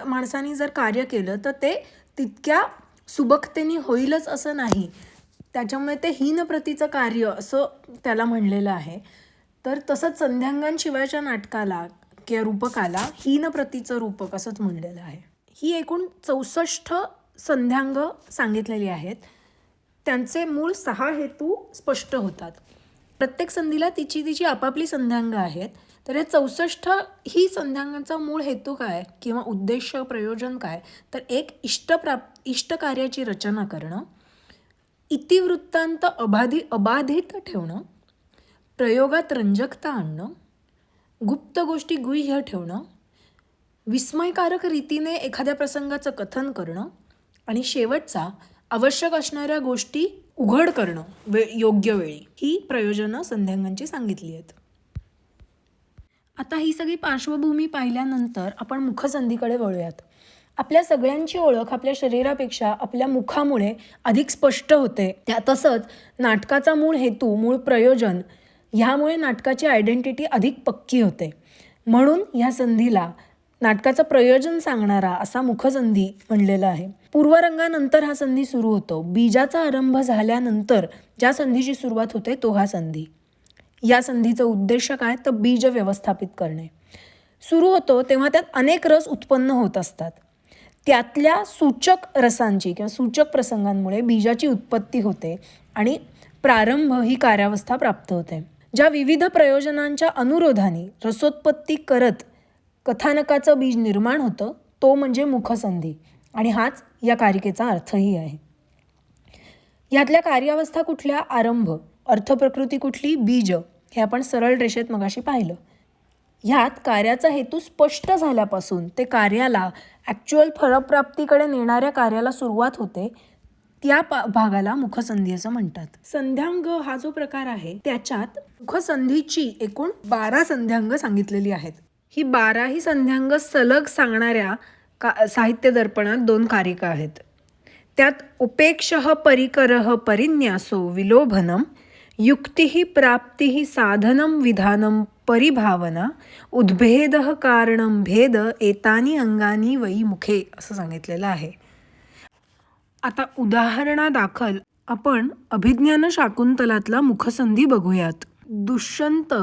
माणसाने जर कार्य केलं तर ते तितक्या सुबकतेने होईलच असं नाही. त्याच्यामुळे ते हीन प्रतीचं कार्य असं त्याला म्हणलेलं आहे. तर तसंच संध्यांगांशिवायच्या नाटकाला किंवा रूपकाला हीन प्रतीचं रूपक असंच म्हणलेलं आहे. ही एकूण 64 संध्यांग सांगितलेली आहेत. त्यांचे मूळ 6 हेतू स्पष्ट होतात. प्रत्येक संधीला तिची आपापली संध्यांग आहेत. तर हे 64 ही संध्यांगांचा मूळ हेतू काय किंवा उद्देश प्रयोजन काय तर एक इष्टकार्याची रचना करणं, इतिवृत्तांत अबाधित ठेवणं, प्रयोगात रंजकता आणणं, गुप्त गोष्टी गुह्य ठेवणं, विस्मयकारक रीतीने एखाद्या प्रसंगाचं कथन करणं आणि शेवटचा आवश्यक असणाऱ्या गोष्टी उघड करणं योग्य वेळी. ही प्रयोजनं संध्यांगांची सांगितली आहेत. आता ही सगळी पार्श्वभूमी पाहिल्यानंतर आपण मुखसंधीकडे वळूयात. आपल्या सगळ्यांची ओळख आपल्या शरीरापेक्षा आपल्या मुखामुळे अधिक स्पष्ट होते. तसंच नाटकाचा मूळ हेतू, मूळ प्रयोजन ह्यामुळे नाटकाची आयडेंटिटी अधिक पक्की होते. म्हणून ह्या संधीला नाटकाचं प्रयोजन सांगणारा असा मुखसंधी म्हणलेला आहे. पूर्वरंगानंतर हा संधी सुरू होतो. बीजाचा आरंभ झाल्यानंतर ज्या संधीची सुरुवात होते तो हा संधी. या संधीचा उद्देश काय, तर बीज व्यवस्थापित करणे. सुरू होतो तेव्हा त्यात अनेक रस उत्पन्न होत असतात. त्यातल्या सूचक रसांची किंवा सूचक प्रसंगांमुळे बीजाची उत्पत्ती होते आणि प्रारंभ ही कार्यावस्था प्राप्त होते. ज्या विविध प्रयोजनांच्या अनुरोधाने रसोत्पत्ती करत कथानकाचं बीज निर्माण होतं तो म्हणजे मुखसंधी आणि हाच या कारिकेचा अर्थही आहे. यातल्या कार्यावस्था कुठल्या, आरंभ, अर्थप्रकृती कुठली, बीज, हे आपण सरळ रेषेत मगाशी पाहिलं. ह्यात कार्याचा हेतू स्पष्ट झाल्यापासून ते कार्याला ॲक्च्युअल फलप्राप्तीकडे नेणाऱ्या कार्याला सुरुवात होते त्या भागाला मुखसंधी असं म्हणतात. संध्यांग हा जो प्रकार आहे त्याच्यात मुखसंधीची एकूण 12 संध्यांग सांगितलेली आहेत. ही 12ही संध्यांग सलग सांगणाऱ्या साहित्य दर्पणात 2 कारिका आहेत. त्यात उपेक्षः परिकरः परिन्यासो विलोभनम, युक्तिः प्राप्तिः साधनं विधानं परिभावना, उद्भेदः कारणं भेद एतानी अंगानी वै मुखे असं सांगितलेलं आहे. आता उदाहरणादाखल आपण अभिज्ञान शाकुंतलातला मुखसंधी बघूयात. दुष्यंत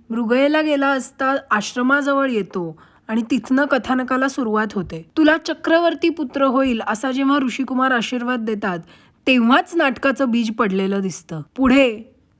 मृगयेला गेला असता आश्रमाजवळ येतो आणि तिथनं कथानकाला सुरुवात होते. तुला चक्रवर्ती पुत्र होईल असा जेव्हा ऋषिकुमार आशीर्वाद देतात तेव्हाच नाटकाचं बीज पडलेलं दिसतं. पुढे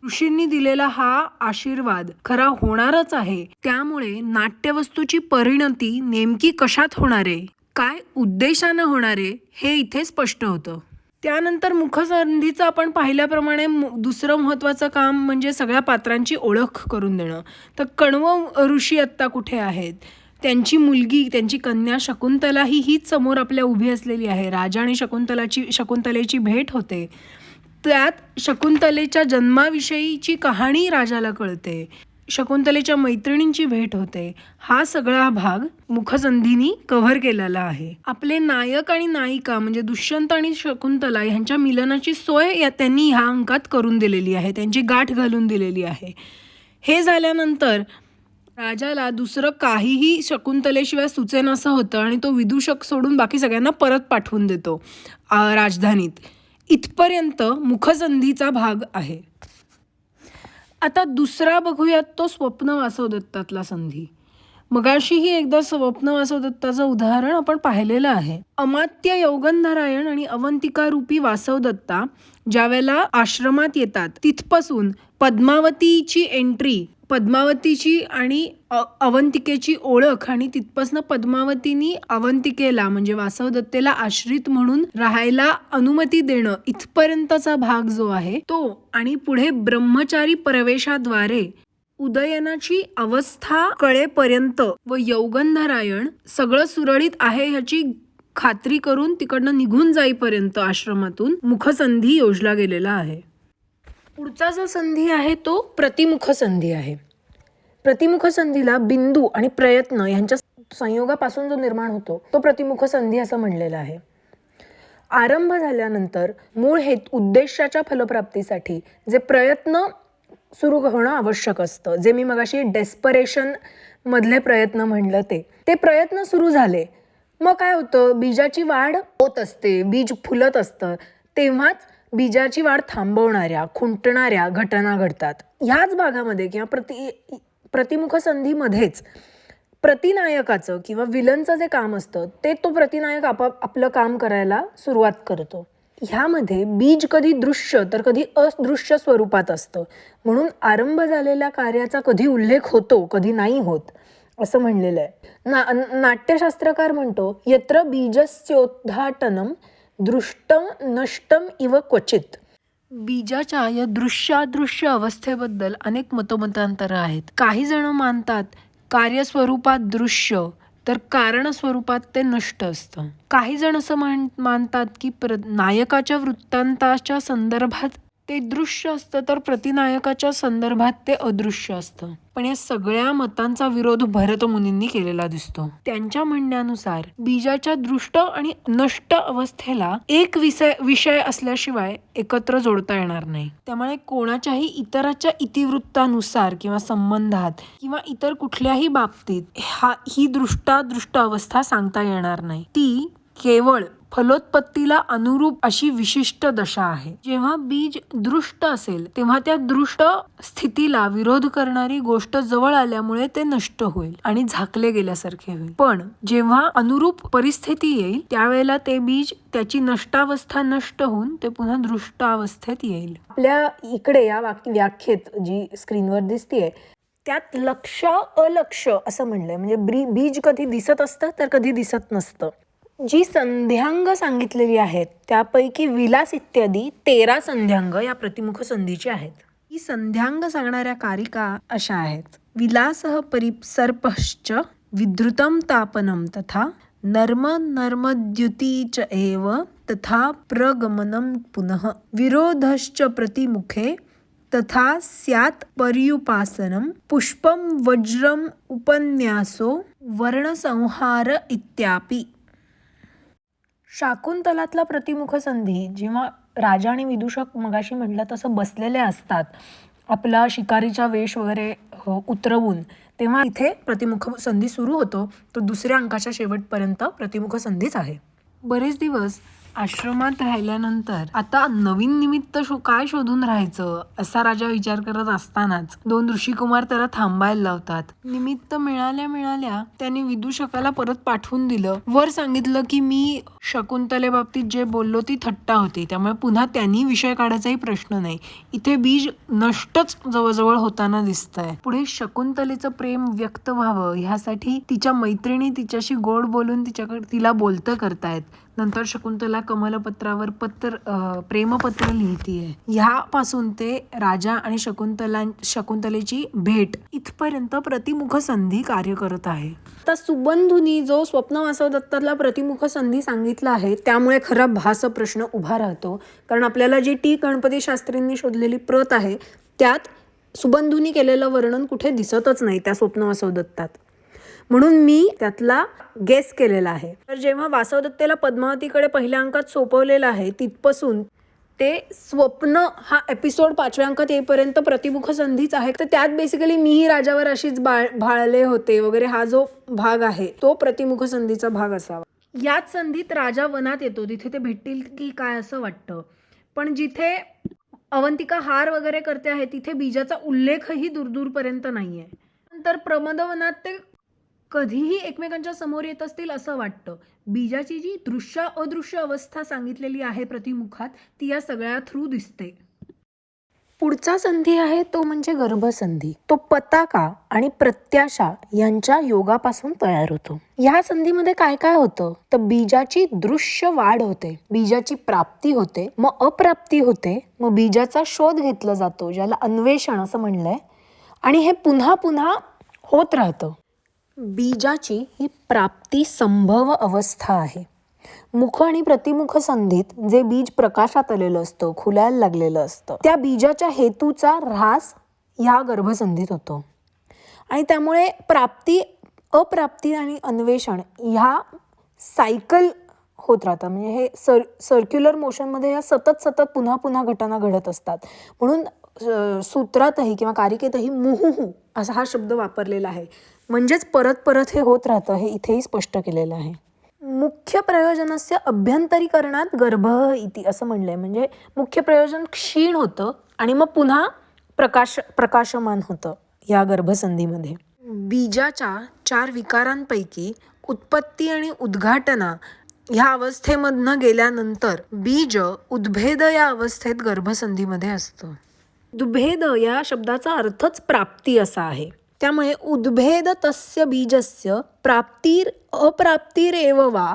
ऋषींनी दिलेला हा आशीर्वाद खरा होणारच आहे. त्यामुळे नाट्यवस्तूची परिणती नेमकी कशात होणार आहे, काय उद्देशानं होणार आहे हे इथे स्पष्ट होतं. त्यानंतर मुखसंधीचं आपण पाहिल्याप्रमाणे दुसरं महत्त्वाचं काम म्हणजे सगळ्या पात्रांची ओळख करून देणं. तर कण्व ऋषी आत्ता कुठे आहेत, त्यांची मुलगी, त्यांची कन्या शकुंतला हीच समोर आपल्या उभी असलेली आहे. राजा आणि शकुंतलेची भेट होते. त्यात शकुंतलेच्या जन्माविषयीची कहाणी राजाला कळते. शकुंतलेच्या मैत्रिणींची भेट होते. हा सगळा भाग मुखसंधीनी कव्हर केलेला आहे. आपले नायक आणि नायिका म्हणजे दुष्यंत आणि शकुंतला ह्यांच्या मिलनाची सोय त्यांनी ह्या अंकात करून दिलेली आहे, त्यांची गाठ घालून दिलेली आहे. हे झाल्यानंतर राजाला दुसरं काहीही शकुंतलेशिवाय सुचेनासं होतं आणि तो विदूषक सोडून बाकी सगळ्यांना परत पाठवून देतो राजधानीत. इथपर्यंत मुखसंधीचा भाग आहे. आता दुसरा बघूयात तो स्वप्न वासवदत्तातला संधी. मगाशीही एकदा स्वप्न वासवदत्ताचं उदाहरण आपण पाहिलेलं आहे. अमात्य यौगंधरायण आणि अवंतिका रूपी वासवदत्ता ज्यावेळेला आश्रमात येतात तिथपासून पद्मावतीची एंट्री, पद्मावतीची आणि अवंतिकेची ओळख आणि तिथपासून पद्मावतीनी अवंतिकेला म्हणजे वासवदत्तेला आश्रित म्हणून राहायला अनुमती देणं इथपर्यंतचा भाग जो आहे तो, आणि पुढे ब्रह्मचारी प्रवेशाद्वारे उदयनाची अवस्था कळेपर्यंत व यौगंधरायण सगळं सुरळीत आहे ह्याची खात्री करून तिकडनं निघून जाईपर्यंत आश्रमातून मुखसंधी योजला गेलेला आहे. पुढचा जो संधी आहे तो प्रतिमुख संधी आहे. प्रतिमुख संधीला बिंदू आणि प्रयत्न यांच्या संयोगापासून जो निर्माण होतो तो प्रतिमुख संधी असं म्हणलेलं आहे. आरंभ झाल्यानंतर मूळ उद्देशाच्या फलप्राप्तीसाठी जे प्रयत्न सुरू होणं आवश्यक असतं, जे मी मगाशी डेस्परेशन मधले प्रयत्न म्हणलं ते प्रयत्न सुरू झाले, मग काय होतं, बीजाची वाढ होत असते, बीज फुलत असतं, तेव्हाच बीजाची वाढ थांबवणाऱ्या खुंटणाऱ्या घटना घडतात. ह्याच भागामध्ये किंवा प्रतिमुख संधीमध्येच प्रतिनायकाचं किंवा विलनचं जे काम असतं ते तो प्रतिनायक आपलं काम करायला सुरुवात करतो. ह्यामध्ये बीज कधी दृश्य तर कधी अदृश्य स्वरूपात असतं. म्हणून आरंभ झालेल्या कार्याचा कधी उल्लेख होतो कधी नाही होत असं म्हणलेलं आहे. नाट्यशास्त्रकार म्हणतो यत्र बीजस्योद्घाटनम दृष्टम नष्टम इव क्वचित. बीजाच्या या दृश्यादृश्य अवस्थेबद्दल अनेक मतमतांतरं आहेत. काही जण मानतात कार्यस्वरूपात दृश्य तर कारण स्वरूपात ते नष्ट असतं. काही जण असं मानतात की नायकाच्या वृत्तांताच्या संदर्भात ते दृश्य असतं तर प्रतिनायकाच्या संदर्भात ते अदृश्य असतं. पण या सगळ्या मतांचा विरोध भरतमुनींनी केलेला दिसतो. त्यांच्या म्हणण्यानुसार बीजाच्या दृष्ट आणि नष्ट अवस्थेला एक विषय असल्याशिवाय एकत्र जोडता येणार नाही. त्यामुळे कोणाच्याही इतराच्या इतिवृत्तानुसार किंवा संबंधात किंवा इतर कुठल्याही बाबतीत ही दृष्ट अवस्था सांगता येणार नाही. ती केवळ फलोत्पत्तीला अनुरूप अशी विशिष्ट दशा आहे. जेव्हा बीज दृष्ट असेल तेव्हा त्या दृष्ट स्थितीला विरोध करणारी गोष्ट जवळ आल्यामुळे ते नष्ट होईल आणि झाकले गेल्यासारखे होईल. पण जेव्हा अनुरूप परिस्थिती येईल त्यावेळेला ते बीज त्याची नष्टावस्था नष्ट होऊन ते पुन्हा दृष्टावस्थेत येईल. आपल्या इकडे या व्याख्येत जी स्क्रीनवर दिसतीये त्यात लक्ष अलक्ष असं म्हणलंय. म्हणजे बीज कधी दिसत असतं तर कधी दिसत नसतं. जी संध्यांग सांगितलेली आहेत त्यापैकी विलास इत्यादी 13 संध्यांग या प्रतिमुख संधीची आहेत. ही संध्यांग सांगणाऱ्या कारिका अशा आहेत. विलासः परिसर्पश्च विधृतं तापनं तथा नर्मद्युती च एव तथा प्रगमनं पुनः विरोधश्च प्रतिमुखे तथा स्यात् पर्युपासनं पुष्पं वज्रम उपन्यासो वर्णसंहार इत्यापि. शाकुंतलातला प्रतिमुख संधी जेव्हा राजा आणि विदूषक मगाशी म्हटलं तसं बसलेले असतात आपला शिकारीचा वेश वगैरे उतरवून, तेव्हा इथे प्रतिमुख संधी सुरू होतो. तो दुसऱ्या अंकाच्या शेवटपर्यंत प्रतिमुख संधीच आहे. बरेच दिवस आश्रमात राहिल्यानंतर आता नवीन निमित्त काय शोधून राहायचं असा राजा विचार करत असतानाच 2 ऋषिकुमार त्याला थांबायला लावतात. निमित्त मिळाल्या त्यांनी विदूषकाला परत पाठवून दिलं. वर सांगितलं की मी शकुंतलेबाबतीत जे बोललो ती थट्टा होती, त्यामुळे पुन्हा त्यांनी विषय काढायचाही प्रश्न नाही. इथे बीज नष्टच जवळजवळ होताना दिसतंय. पुढे शकुंतलेचं प्रेम व्यक्त व्हावं ह्यासाठी तिच्या मैत्रिणी तिच्याशी गोड बोलून तिला बोलतं करतायत. नंतर शकुंतला कमलपत्रावर प्रेमपत्र लिहितीये. ह्यापासून ते राजा आणि शकुंतलेची भेट इथपर्यंत प्रतिमुख संधी कार्य करत आहे. आता सुबंधूनी जो स्वप्न वासवदत्ताला प्रतिमुख संधी सांगितला आहे त्यामुळे खरा भास प्रश्न उभा राहतो. कारण आपल्याला जी टी गणपती शास्त्रींनी शोधलेली प्रत आहे त्यात सुबंधूनी केलेलं वर्णन कुठे दिसतच नाही त्या स्वप्न वासवदत्तात. म्हणून मी त्यातला गेस केलेला आहे. तर जेव्हा वासवदत्तेला पद्मावतीकडे पहिल्या अंकात सोपवलेलं आहे तिथपासून ते स्वप्न हा एपिसोड 5व्या अंकात येईपर्यंत प्रतिमुख संधीच आहे. तर त्यात बेसिकली मीही राजावर अशीच भाळले होते वगैरे हा जो भाग आहे तो प्रतिमुख संधीचा भाग असावा. याच संधीत राजा वनात येतो, तिथे ते भेटतील की काय असं वाटतं. पण जिथे अवंतिका हार वगैरे करते आहे तिथे बीजाचा उल्लेखही दूरपर्यंत नाहीये. नंतर प्रमदवनात ते कधीही एकमेकांच्या समोर येत असतील असं वाटतं. बीजाची जी दृश्य अदृश्य अवस्था सांगितलेली आहे प्रतिमुखात ती या सगळ्या थ्रू दिसते. पुढचा संधी आहे तो म्हणजे गर्भसंधी. तो पताका आणि प्रत्याशा यांच्या योगापासून तयार होतो. या संधीमध्ये काय काय होतं तर बीजाची दृश्य वाढ होते, बीजाची प्राप्ती होते, मग अप्राप्ती होते, मग बीजाचा शोध घेतला जातो ज्याला अन्वेषण असं म्हणलंय, आणि हे पुन्हा पुन्हा होत राहतं. बीजाची ही प्राप्ती संभव अवस्था आहे. मुख आणि प्रतिमुख संधीत जे बीज प्रकाशात आलेलं असतं, खुलायला लागलेलं असतं, त्या बीजाच्या हेतूचा ऱ्हास ह्या गर्भसंधीत होतो. आणि त्यामुळे प्राप्ती अप्राप्ती आणि अन्वेषण ह्या सायकल होत राहतात. म्हणजे हे सर्क्युलर मोशनमध्ये या सतत पुन्हा पुन्हा घटना घडत असतात. म्हणून सूत्रातही किंवा कारिकेतही मुहुहु असा हा शब्द वापरलेला आहे. म्हणजेच परत हे होत राहतं हे इथेही स्पष्ट केलेलं आहे. मुख्य प्रयोजनास्य अभ्यंतरीकरणात गर्भ इति असं म्हणलंय. म्हणजे मुख्य प्रयोजन क्षीण होतं आणि मग पुन्हा प्रकाशमान होतं या गर्भसंधीमध्ये. बीजाच्या 4 विकारांपैकी उत्पत्ती आणि उद्घाटना ह्या अवस्थेमधनं गेल्यानंतर बीज उद्भेद या अवस्थेत गर्भसंधीमध्ये असतं. उद्भेद या शब्दाचा अर्थच प्राप्ती असा आहे. त्यामुळे उद्भेद तस्य बीजस्य प्राप्तीर अप्राप्तीरेव वा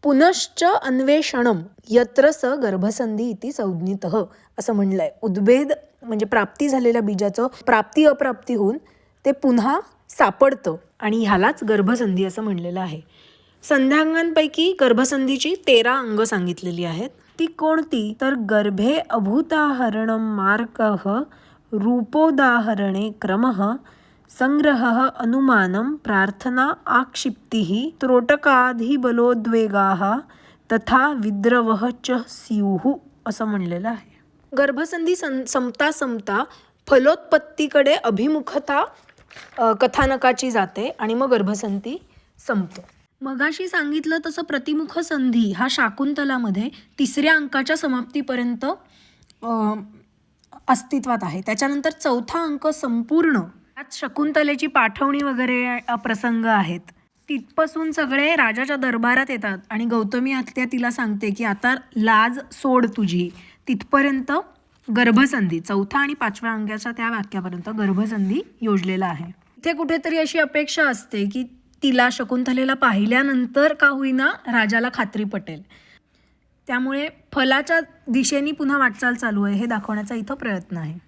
पुनश्च अन्वेषणम यत्र स गर्भसंधी इति संज्ञितः असं म्हणलंय. उद्भेद म्हणजे प्राप्ती झालेल्या बीजाचं प्राप्ती अप्राप्ती होऊन ते पुन्हा सापडतं आणि ह्यालाच गर्भसंधी असं म्हणलेलं आहे. संध्यांगांपैकी गर्भसंधीची 13 अंग सांगितलेली आहेत. ती कोणती तर गर्भे अभूताहरणं मार्गः रूपोदाहरणे क्रमः संग्रहः अनुमानं प्रार्थना आक्षिप्तिः त्रोटकाधिबलोद्वेगाः तथा विद्रवः च स्युः असं म्हणलेलं आहे. गर्भसंधी संपता संपता फलोत्पत्तीकडे अभिमुखता कथानकाची जाते आणि मग गर्भसंधी संपतो. मगाशी सांगितलं तसं प्रतिमुख संधी हा शाकुंतलामध्ये 3ऱ्या अंकाच्या समाप्तीपर्यंत अस्तित्वात आहे. त्याच्यानंतर 4था अंक संपूर्ण त्यात शकुंतलेची पाठवणी वगैरे प्रसंग आहेत. तिथपासून सगळे राजाच्या दरबारात येतात आणि गौतमी आत्या तिला सांगते की आता लाज सोड तुझी. तिथपर्यंत गर्भसंधी 4थ्या आणि 5व्या अंकाच्या त्या वाक्यापर्यंत गर्भसंधी योजलेला आहे. इथे कुठेतरी अशी अपेक्षा असते की तिला शकुंतलेला पाहिल्यानंतर का होईना राजाला खात्री पटेल. त्यामुळे फलाच्या दिशेने पुन्हा वाटचाल चालू आहे हे दाखवण्याचा इथं प्रयत्न आहे.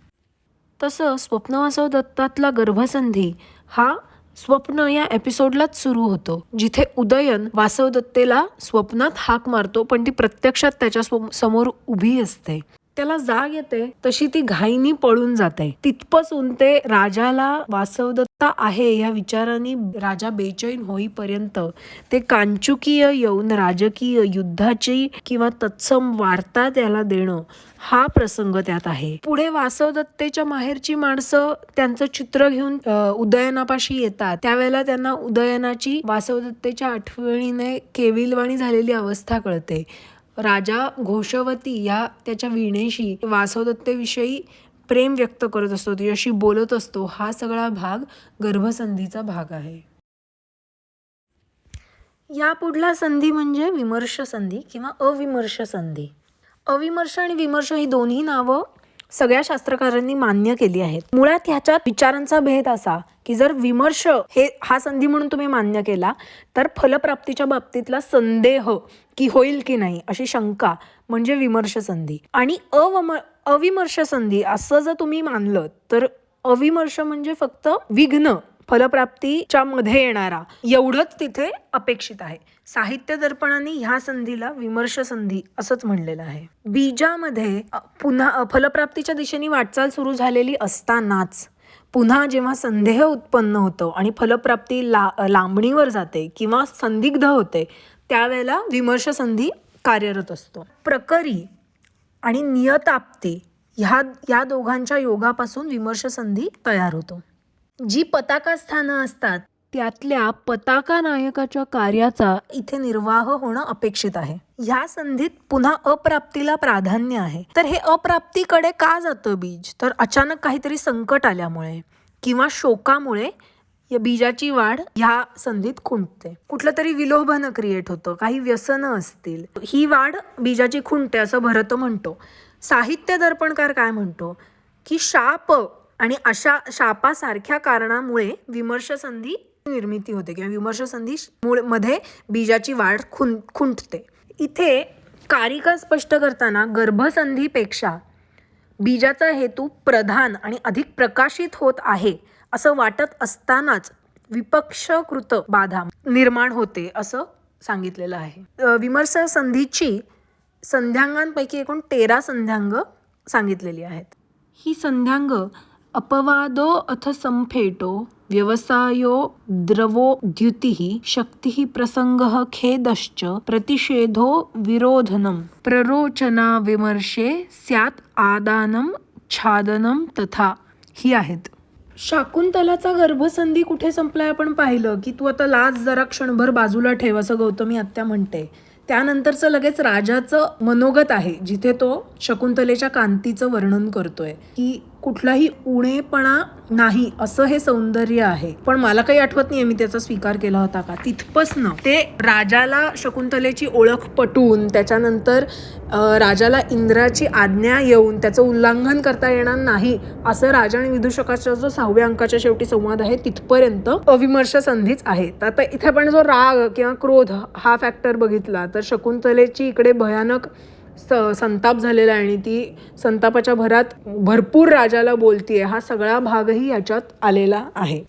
तसं स्वप्नवासव दत्तातला गर्भसंधी हा स्वप्न या एपिसोडलाच सुरू होतो, जिथे उदयन वासवदत्तेला स्वप्नात हाक मारतो पण ती प्रत्यक्षात त्याच्या समोर उभी असते. त्याला जाग येते तशी ती घाईनी पळून जाते. तिथपासून ते राजाला वासवदत्ता आहे या विचाराने राजा बेचैन होईपर्यंत ते कांचुकीय येऊन राजकीय युद्धाची किंवा तत्सम वार्ता त्याला देणं हा प्रसंग त्यात आहे. पुढे वासवदत्तेच्या माहेरची माणसं त्यांचं चित्र घेऊन उदयनापाशी येतात. त्यावेळेला त्यांना उदयनाची वासवदत्तेच्या आठवणीने केविलवाणी झालेली अवस्था कळते. राजा घोषवती या त्याच्या वीणेशी वासवदत्तेविषयी प्रेम व्यक्त करत असतो, तिच्याशी बोलत असतो. हा सगळा भाग गर्भसंधीचा भाग आहे. या पुढला संधी म्हणजे विमर्श संधी किंवा अविमर्श संधी. अविमर्श आणि विमर्श ही दोन्ही नावं सगळ्या शास्त्रकारांनी मान्य केली आहेत. मुळात ह्याच्यात विचारांचा भेद असा की जर विमर्श हा संधी म्हणून तुम्ही मान्य केला तर फलप्राप्तीच्या बाबतीतला संदेह की होईल की नाही अशी शंका म्हणजे विमर्श संधी. आणि अविमर्श संधी असं जर तुम्ही मानलं तर अविमर्श म्हणजे फक्त विघ्न फलप्राप्तीच्या मध्ये येणारा एवढंच तिथे अपेक्षित आहे. साहित्य दर्पणाने ह्या संधीला विमर्श संधी असंच म्हणलेलं आहे. बीजामध्ये पुन्हा फलप्राप्तीच्या दिशेने वाटचाल सुरू झालेली असतानाच पुन्हा जेव्हा संदेह उत्पन्न होतो आणि फलप्राप्ती लांबणीवर जाते किंवा संदिग्ध होते त्यावेळेला विमर्श संधी कार्यरत असतो. प्रकरी आणि नियताप्ती या दोघांच्या योगापासून विमर्श संधी तयार होतो. जी पताका स्थानं असतात त्यातल्या पताका नायकाच्या कार्याचा इथे निर्वाह होणं अपेक्षित आहे. ह्या संधीत पुन्हा अप्राप्तीला प्राधान्य आहे. तर हे अप्राप्तीकडे का जातं बीज तर अचानक काहीतरी संकट आल्यामुळे किंवा शोकामुळे या बीजाची वाढ ह्या संधीत खुंटते. कुठलं तरी विलोभन क्रिएट होतं, काही व्यसनं असतील, ही वाढ बीजाची खुंटते असं भरत म्हणतो. साहित्य दर्पणकार काय म्हणतो की शाप आणि अशा शापासारख्या कारणामुळे विमर्श संधी निर्मिती होते किंवा विमर्श संधी मध्ये बीजाची वाढ खुंटते. इथे कारिका स्पष्ट करताना गर्भसंधीपेक्षा बीजाचा हेतू प्रधान आणि अधिक प्रकाशित होत आहे असं वाटत असतानाच विपक्षकृत बाधा निर्माण होते असं सांगितलेलं आहे. विमर्श संधीची संध्यांगांपैकी एकूण 13 संध्यांग सांगितलेली आहेत. ही संध्यांग अपवादो अथ संफेटो व्यवसायो द्रवो द्युतिः शक्तिः प्रसंगः खेदश्च प्रतिषेधो विरोधनम प्ररोचना विमर्शे स्यात् आदानं छादनं तथा ही आहेत. शाकुंतलाचा गर्भसंधी कुठे संपलाय आपण पाहिलं की तू आता लाज जरा क्षणभर बाजूला ठेव असं गौतमी आत्या म्हणते. त्यानंतरचं लगेच राजाचं मनोगत आहे जिथे तो शकुंतलेच्या कांतीचं वर्णन करतोय की कुठलाही उणेपणा नाही असं हे सौंदर्य आहे. पण मला काही आठवत नाहीये मी त्याचा स्वीकार केला होता का. तिथपासनं ते राजाला शकुंतलेची ओळख पटवून त्याच्यानंतर राजाला इंद्राची आज्ञा येऊन त्याचं उल्लंघन करता येणार नाही असं राजा आणि विदूषकाचा जो 6व्या अंकाच्या शेवटी संवाद आहे तिथपर्यंत अविमर्श संधीच आहे. आता इथे पण जो राग किंवा क्रोध हा फॅक्टर बघितला तर शकुंतलेची इकडे भयानक संताप झालेला आहे आणि ती संतापाच्या भरात भरपूर राजाला बोलतीये. हा सगळा भागही याच्यात आलेला आहे.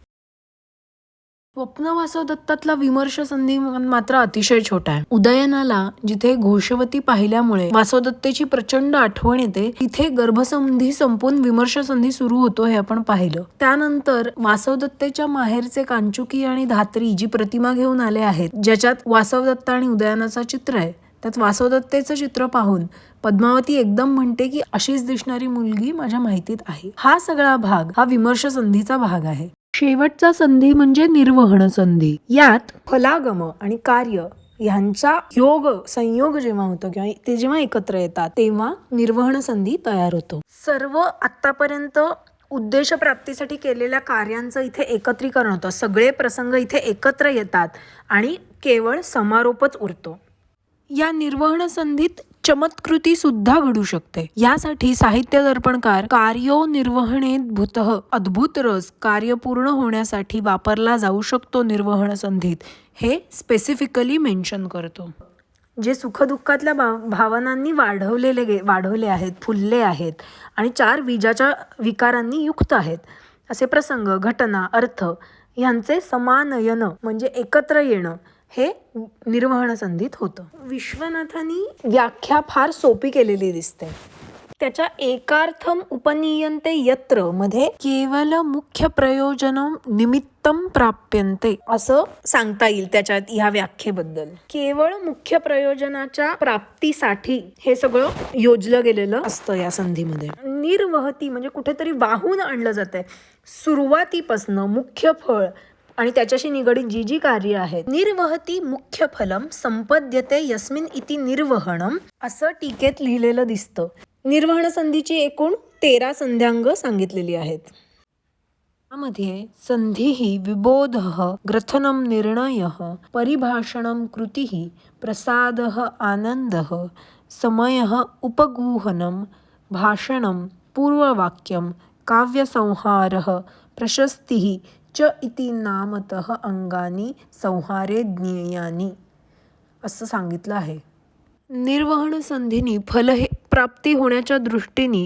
स्वप्न वासव दत्तातला विमर्श संधी मात्र अतिशय छोटा आहे. उदयनाला जिथे घोषवती पाहिल्यामुळे वासवदत्तेची प्रचंड आठवण येते, तिथे गर्भसंधी संपून विमर्श संधी सुरू होतो हे आपण पाहिलं. त्यानंतर वासवदत्तेच्या माहेरचे कांचुकी आणि धात्री जी प्रतिमा घेऊन आले आहेत, ज्याच्यात वासवदत्त आणि उदयनाचा चित्र आहे, त्यात वासवदत्तेचं चित्र पाहून पद्मावती एकदम म्हणते की अशीच दिसणारी मुलगी माझ्या माहितीत आहे. हा सगळा भाग हा विमर्श संधीचा भाग आहे. शेवटचा संधी म्हणजे निर्वहन संधी. यात फलागम आणि कार्य यांचा संयोग जेव्हा होतो किंवा ते जेव्हा एकत्र येतात तेव्हा निर्वहन संधी तयार होतो. सर्व आतापर्यंत उद्देश प्राप्तीसाठी केलेल्या कार्यांचं इथे एकत्रीकरण होतं. सगळे प्रसंग इथे एकत्र येतात आणि केवळ समारोपच उरतो. या निर्वहन संधीत चमत्कृती सुद्धा घडू शकते. यासाठी साहित्य दर्पणकार कार्यो निर्वहणेत भूतः अद्भुत रस कार्य पूर्ण होण्यासाठी वापरला जाऊ शकतो निर्वहन संधीत, हे स्पेसिफिकली मेन्शन करतो. जे सुखदुःखातल्या भावनांनी वाढवले आहेत, फुलले आहेत आणि 4 विजाच्या विकारांनी युक्त आहेत असे प्रसंग, घटना, अर्थ यांचे समानयन म्हणजे एकत्र येणं हे निर्वहन संधीत होतं. विश्वनाथांनी व्याख्या फार सोपी केलेली दिसते. त्याच्या एकार्थम उपनीयन्ते यत्र मध्ये केवल मुख्य प्रयोजनम निमित्तम प्राप्यन्ते असं सांगता येईल त्याच्यात ह्या व्याख्येबद्दल. केवळ मुख्य प्रयोजनाच्या प्राप्तीसाठी हे सगळं योजलं गेलेलं असतं या संधीमध्ये. निर्वहती म्हणजे कुठेतरी वाहून आणलं जातंय, सुरुवातीपासनं मुख्य फळ आणि त्याच्याशी निगडीत जी जी कार्य आहेत. निर्वहती मुख्य फलम संपद्यते यस्मिन इति निर्वहणम असं टीकेत लिहिलेलं दिसतं. निर्वहन संधीची एकूण 13 संध्यांग सांगितलेली आहेत. यामध्ये संधी विबोध ग्रथनम निर्णय परिभाषणम कृती प्रसाद आनंद समय उपगूहनम भाषणम पूर्ववाक्यम काव्यसंहार प्रशस्ती च इति नामतः अंगानी संहारे ज्ञेयानी असं सांगितलं आहे. निर्वहन संधीनी फलप्राप्ती होण्याच्या दृष्टीने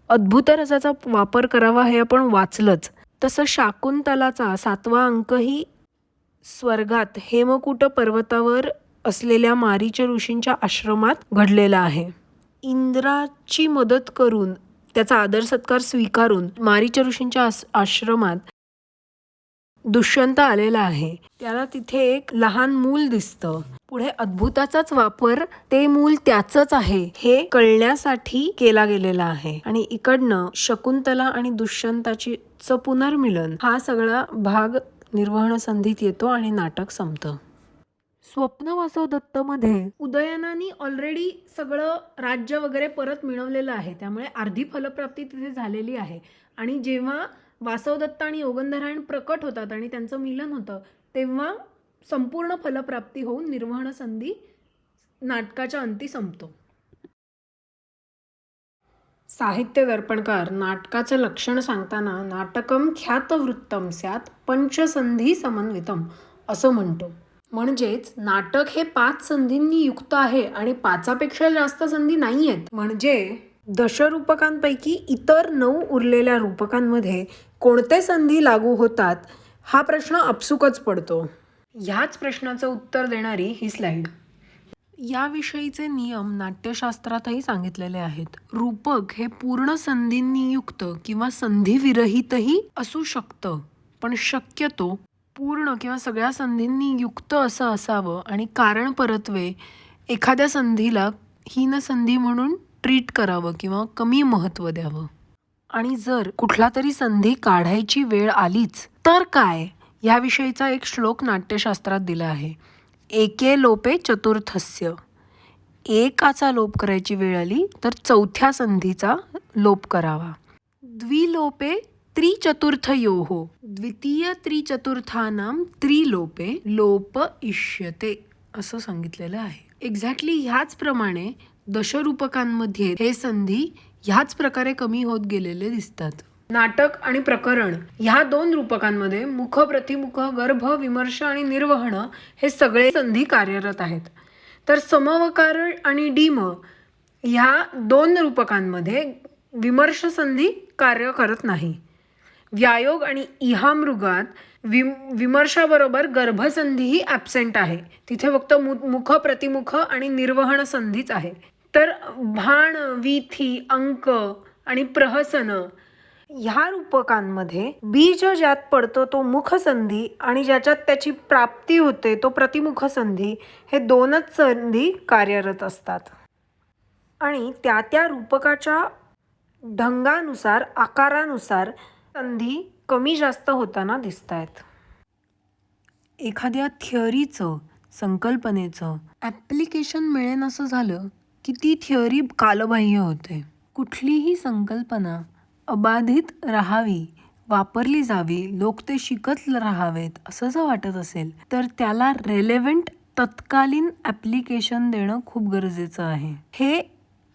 अद्भुत रसाचा वापर करावा हे आपण वाचलंच. तसं शाकुंतलाचा 7वा अंकही स्वर्गात हेमकूट पर्वतावर असलेल्या मारीच ऋषींच्या आश्रमात घडलेला आहे. इंद्राची मदत करून त्याचा आदर सत्कार स्वीकारून मारीच ऋषींच्या आश्रमात दुष्यंत आलेला आहे. त्याला तिथे एक लहान मूल दिसतं. पुढे अद्भुताचाच वापर ते मूल त्याचंच आहे हे कळण्यासाठी केला गेलेला आहे. आणि इकडनं शकुंतला आणि दुष्यंताचं पुनर्मिलन हा सगळा भाग निर्वहन संधीत येतो आणि नाटक संपतं. स्वप्न वासव दत्त मध्ये उदयनानी ऑलरेडी सगळं राज्य वगैरे परत मिळवलेलं आहे, त्यामुळे अर्धी फलप्राप्ती तिथे झालेली आहे. आणि जेव्हा वासवदत्त आणि योगंधरायण प्रकट होतात आणि त्यांचं मिलन होतं तेव्हा संपूर्ण फलप्राप्ती होऊन निर्वहन संधी नाटकाच्या अंती संपतो. साहित्य दर्पणकार नाटकाचं लक्षण सांगताना नाटकम ख्यातवृत्तम स्यात् पंचसंधी समन्वितम असं म्हणतो. म्हणजेच नाटक हे 5 संधींनी युक्त आहे आणि 5पेक्षा जास्त संधी नाही आहेत. म्हणजे दशरूपकांपैकी इतर 9 उरलेल्या रूपकांमध्ये कोणते संधी लागू होतात हा प्रश्न आपसुकच पडतो. ह्याच प्रश्नाचं उत्तर देणारी ही स्लाईड. याविषयीचे नियम नाट्यशास्त्रातही सांगितलेले आहेत. रूपक हे पूर्ण संधींनी युक्त किंवा संधिविरहितही असू शकतं, पण शक्यतो पूर्ण किंवा सगळ्या संधींनी युक्त असं असावं आणि कारण परत्वे एखाद्या संधीला हीनसंधी म्हणून ट्रीट करावं किंवा कमी महत्त्व द्यावं. आणि जर कुठला तरी संधी काढायची वेळ आलीच तर काय, ह्याविषयीचा एक श्लोक नाट्यशास्त्रात दिला आहे. एके लोपे चतुर्थस्य. एकाचा लोप करायची वेळ आली तर 4थ्या संधीचा लोप करावा. द्विलोपे त्रिचतुर्थयोः द्वितीय त्रिचतुर्थानां त्रिलोपे लोप इष्यते असं सांगितलेलं आहे. एक्झॅक्टली ह्याचप्रमाणे दशरूपकांमध्ये हे संधी ह्याच प्रकारे कमी होत गेलेले दिसतात. नाटक आणि प्रकरण ह्या 2 रूपकांमध्ये मुख, प्रतिमुख, गर्भ, विमर्श आणि निर्वहन हे सगळे संधी कार्यरत आहेत. तर समवकार आणि डीम ह्या 2 रूपकांमध्ये विमर्श संधी कार्य करत नाही. व्यायोग आणि इहामृगात विमर्शाबरोबर गर्भसंधीही ॲब्सेंट आहे. तिथे फक्त मुख, प्रतिमुख आणि निर्वहन संधीच आहे. तर भाण, वीथी, अंक आणि प्रहसन ह्या रूपकांमध्ये बीज ज्यात पडतो तो मुखसंधी आणि ज्याच्यात त्याची प्राप्ती होते तो प्रतिमुख संधी, हे दोनच संधी कार्यरत असतात. आणि त्या रूपकाच्या ढंगानुसार, आकारानुसार संधी कमी जास्त होताना दिसत आहेत. एखाद्या थिअरीचं, संकल्पनेचं ॲप्लिकेशन मिळेन असं झालं की ती थिअरी कालबाह्य होते. कुठलीही संकल्पना अबाधित राहावी, वापरली जावी, लोक ते शिकत राहावेत असं जर वाटत असेल तर त्याला रेलेव्हंट तत्कालीन ॲप्लिकेशन देणं खूप गरजेचं आहे. हे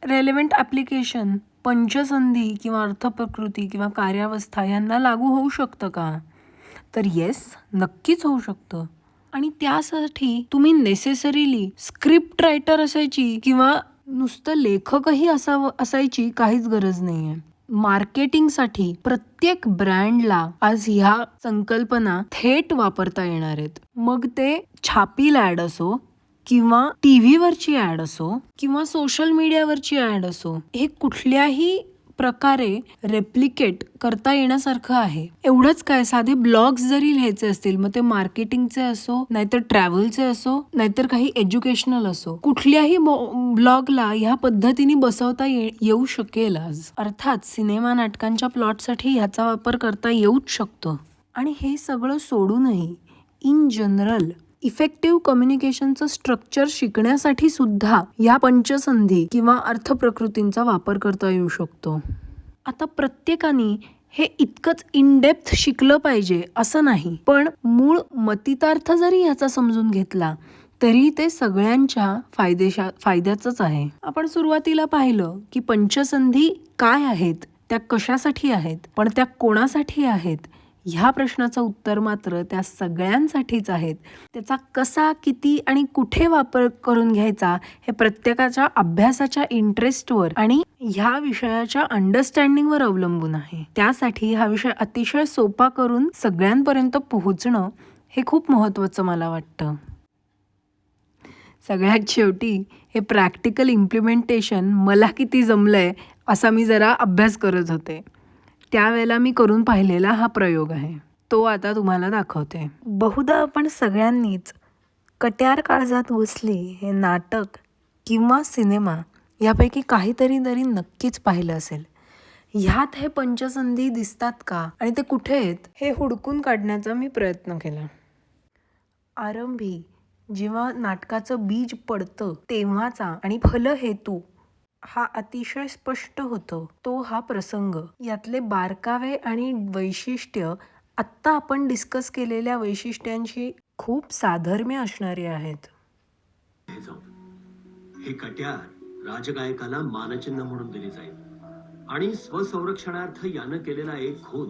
रेलेव्हंट ॲप्लिकेशन पंचसंधी किंवा अर्थप्रकृती किंवा कार्यावस्था यांना लागू होऊ शकतं का? तर येस, नक्कीच होऊ शकतं. आणि त्यासाठी तुम्ही नेसेसरीली स्क्रिप्ट रायटर असायची किंवा नुसतं लेखकही असायची काहीच गरज नाही आहे. मार्केटिंगसाठी प्रत्येक ब्रँडला आज ह्या संकल्पना थेट वापरता येणार आहेत. मग ते छापील ॲड असो किंवा टीव्हीवरची ॲड असो किंवा सोशल मीडियावरची ॲड असो, हे कुठल्याही प्रकारे रेप्लिकेट करता येण्यासारखं आहे. एवढंच काय, साधे ब्लॉग्स जरी लिहायचे असतील, मग ते मार्केटिंगचे असो, नाहीतर ट्रॅव्हलचे असो, नाहीतर काही एज्युकेशनल असो, कुठल्याही ब्लॉगला ह्या पद्धतीने बसवता येऊ शकेल आज. अर्थात सिनेमा नाटकांच्या प्लॉटसाठी ह्याचा वापर करता येऊच शकतो. आणि हे सगळं सोडूनही इन जनरल इफेक्टिव्ह कम्युनिकेशनचं स्ट्रक्चर शिकण्यासाठी सुद्धा या पंचसंधी किंवा अर्थप्रकृतींचा वापर करता येऊ शकतो. आता प्रत्येकाने हे इतकंच इन डेप्थ शिकलं पाहिजे असं नाही, पण मूळ मतितार्थ जरी ह्याचा समजून घेतला तरी ते सगळ्यांच्या फायद्याचंच आहे. आपण सुरुवातीला पाहिलं की पंचसंधी काय आहेत, त्या कशासाठी आहेत, पण त्या कोणासाठी आहेत, ह्या प्रश्नाचं उत्तर मात्र त्या सगळ्यांसाठीच आहेत. त्याचा कसा, किती आणि कुठे वापर करून घ्यायचा हे प्रत्येकाच्या अभ्यासाच्या इंटरेस्टवर आणि ह्या विषयाच्या अंडरस्टँडिंगवर अवलंबून आहे. त्यासाठी हा विषय अतिशय सोपा करून सगळ्यांपर्यंत पोहोचणं हे खूप महत्त्वाचं मला वाटतं. सगळ्यात शेवटी हे प्रॅक्टिकल इम्प्लिमेंटेशन मला किती जमलंय असा मी जरा अभ्यास करत होते. त्यावेळेला मी करून पाहिलेला हा प्रयोग आहे, तो आता तुम्हाला दाखवते. बहुधा आपण सगळ्यांनीच कट्यार काळजात घुसली हे नाटक किंवा सिनेमा यापैकी काहीतरी नक्कीच पाहिलं असेल. ह्यात हे पंचसंधी दिसतात का आणि ते कुठे आहेत हे हुडकून काढण्याचा मी प्रयत्न केला. आरंभी जेव्हा नाटकाचं बीज पडतं तेव्हाचा आणि फलहेतू हा अतिशय स्पष्ट होतो, तो हा प्रसंग. यातले बारकावे आणि वैशिष्ट्य आत्ता आपण डिस्कस केलेल्या वैशिष्ट्यांशी खूप साधर्म्य असणारे आहेत. हे कट्यार राजगायकाला मानचिन्ह म्हणून दिले जाईल आणि स्वसंरक्षणार्थ यानं केलेला एक खून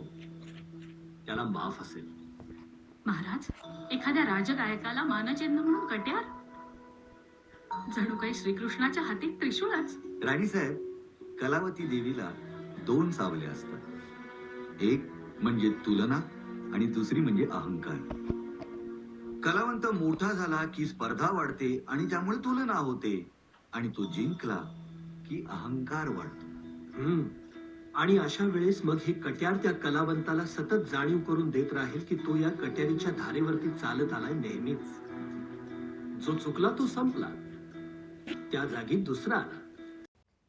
त्याला माफ असेल. महाराज, एखाद्या राजगायकाला मानचिन्ह म्हणून कट्यार? जणू काही श्रीकृष्णाच्या हाती त्रिशूळच. राणी साहेब, कलावती देवीला 2 सावले असतात. एक म्हणजे तुलना आणि दुसरी म्हणजे अहंकार. कलावंत मोठा झाला की स्पर्धा वाढते आणि त्यामुळे तुलना होते, आणि तो जिंकला की अहंकार वाढतो. आणि अशा वेळेस मग हे कट्यार त्या कलावंताला सतत जाणीव करून देत राहील की तो या कट्यारीच्या धारेवरती चालत आलाय नेहमीच. जो चुकला तो संपला, त्या जागी दुसरा आला.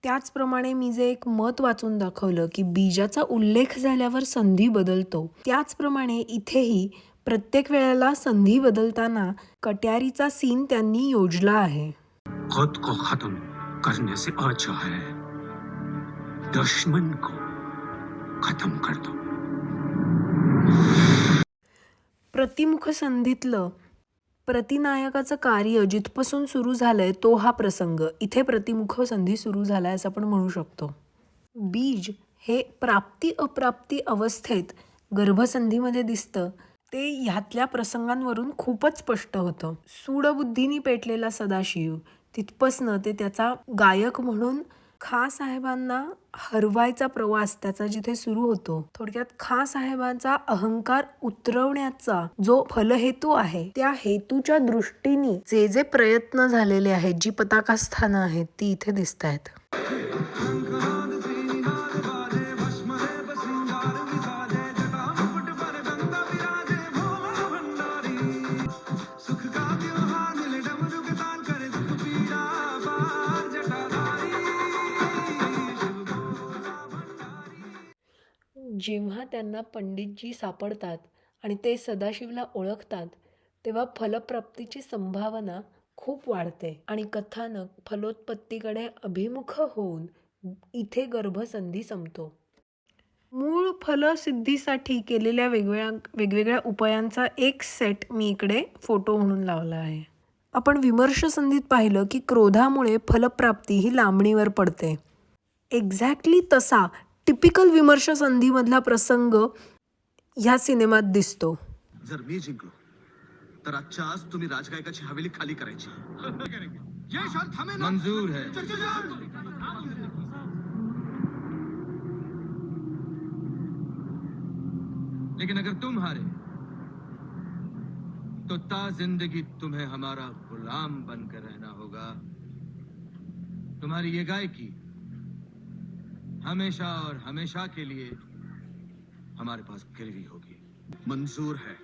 त्याचप्रमाणे मी जे एक मत वाचून दाखवलं की बीजाचा उल्लेख झाल्यावर संधी बदलतो, त्याचप्रमाणे इथेही प्रत्येक वेळेला संधी बदलताना कट्यारीचा सीन त्यांनी योजला आहे. खुद को खत्म करने से अच्छा है दुश्मन को खत्म कर दो. प्रतिमुख संधीतलं प्रतिनायकाचं कार्य जिथपासून सुरू झालंय तो हा प्रसंग इथे प्रतिमुख संधी सुरू झालाय असं आपण म्हणू शकतो. बीज हे प्राप्ती अप्राप्ती अवस्थेत गर्भसंधीमध्ये दिसतं, ते ह्यातल्या प्रसंगांवरून खूपच स्पष्ट होतं. सूडबुद्धीने पेटलेला सदाशिव तिथपासनं ते त्याचा गायक म्हणून खां साहेबांना हरवायचा प्रवास त्याचा जिथे सुरू होतो, थोडक्यात खां साहेबांचा अहंकार उतरवण्याचा जो फलहेतू आहे, त्या हेतूच्या दृष्टीने जे जे प्रयत्न झालेले आहेत, जी पताकास्थानं आहेत ती इथे दिसत आहेत. जेव्हा त्यांना पंडितजी सापडतात आणि ते सदाशिवला ओळखतात, तेव्हा फलप्राप्तीची संभावना खूप वाढते आणि कथानक फलोत्पत्तीकडे अभिमुख होऊन इथे गर्भसंधी संपतो. मूळ फलसिद्धीसाठी केलेल्या वेगवेगळ्या उपायांचा एक सेट मी इकडे फोटो म्हणून लावला आहे. आपण विमर्श संधीत पाहिलं की क्रोधामुळे फलप्राप्ती ही लांबणीवर पडते. एक्झॅक्टली तसा टिपिकल विमर्श संधीमधला प्रसंग ह्या सिनेमात दिसतो. जर मी जिंकलो तर आजच्या आज तुम्ही राजगायकाची हवेली खाली करायची. मंजूर है. लेकिन अगर तुम हारे तो ता जिंदगी तुम्हें हमारा गुलाम बनकर रहना होगा. तुम्हारी ये गायकी हमेशा और हमेशा के लिए हमारे पास गिरवी होगी. मंजूर है.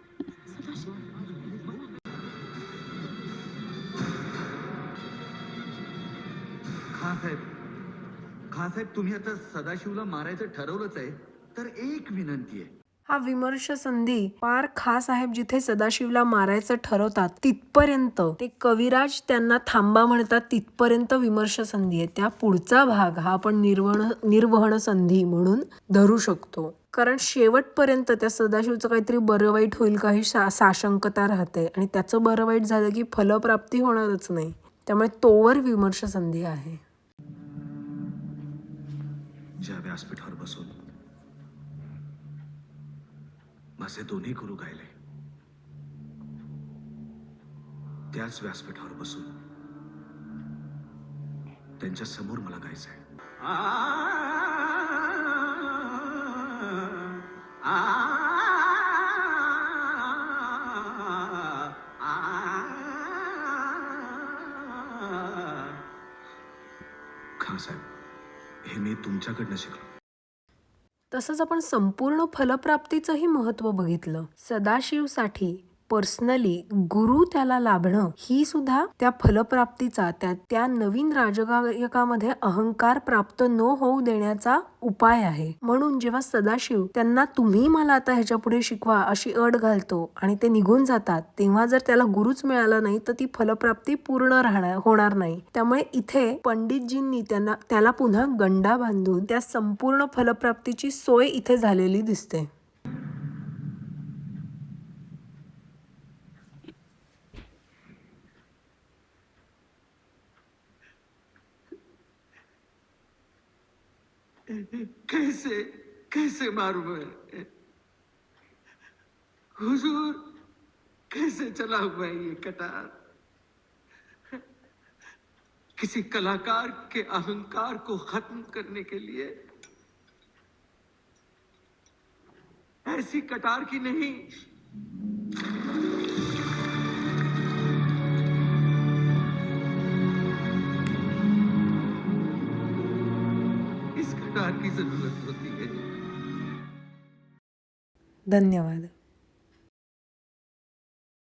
खां साहेब तुम्ही आता सदाशिवला मारायचं ठरवलंच आहे, तर एक विनंती आहे. हा विमर्श संधी पार खां साहेब जिथे सदाशिवला मारायचं ठरवतात तिथपर्यंत, ते कविराज त्यांना थांबा म्हणतात तिथपर्यंत विमर्श संधी आहे. त्या पुढचा भाग हा आपण निर्वहन संधी म्हणून धरू शकतो, कारण शेवटपर्यंत त्या सदाशिवचं काहीतरी बरं वाईट होईल का ही साशंकता राहते आणि त्याचं बरं वाईट झालं की फलप्राप्ती होणारच नाही. त्यामुळे तोवर विमर्श संधी आहे. ज्या व्यासपीठावर बसून माझे दोन्ही गुरु गायले, त्याच व्यासपीठावर बसून त्यांच्या समोर मला गायचंय. खां साहेब, हे मी तुमच्याकडनं शिकलो. तसंच आपण संपूर्ण फलप्राप्तीचंही महत्त्व बघितलं. सदाशिवसाठी पर्सनली गुरु त्याला लाभणं ही सुद्धा त्या फलप्राप्तीचा, त्या नवीन राजगायकामध्ये अहंकार प्राप्त न होऊ देण्याचा उपाय आहे. म्हणून जेव्हा सदाशिव त्यांना तुम्ही मला आता ह्याच्या पुढे शिकवा अशी अट घालतो आणि ते निघून जातात, तेव्हा जर त्याला गुरुच मिळाला नाही तर ती फलप्राप्ती पूर्ण होणार नाही. त्यामुळे इथे पंडितजींनी त्याला पुन्हा गंडा बांधून त्या संपूर्ण फलप्राप्तीची सोय इथे झालेली दिसते. कैसे कैसे मारूं मैं हुजूर, कैसे चलाऊं मैं ये कटार? किसी कलाकार के अहंकार को खत्म करने के लिए ऐसी कटार की नहीं, इस कटार की जरूरत होती है. धन्यवाद.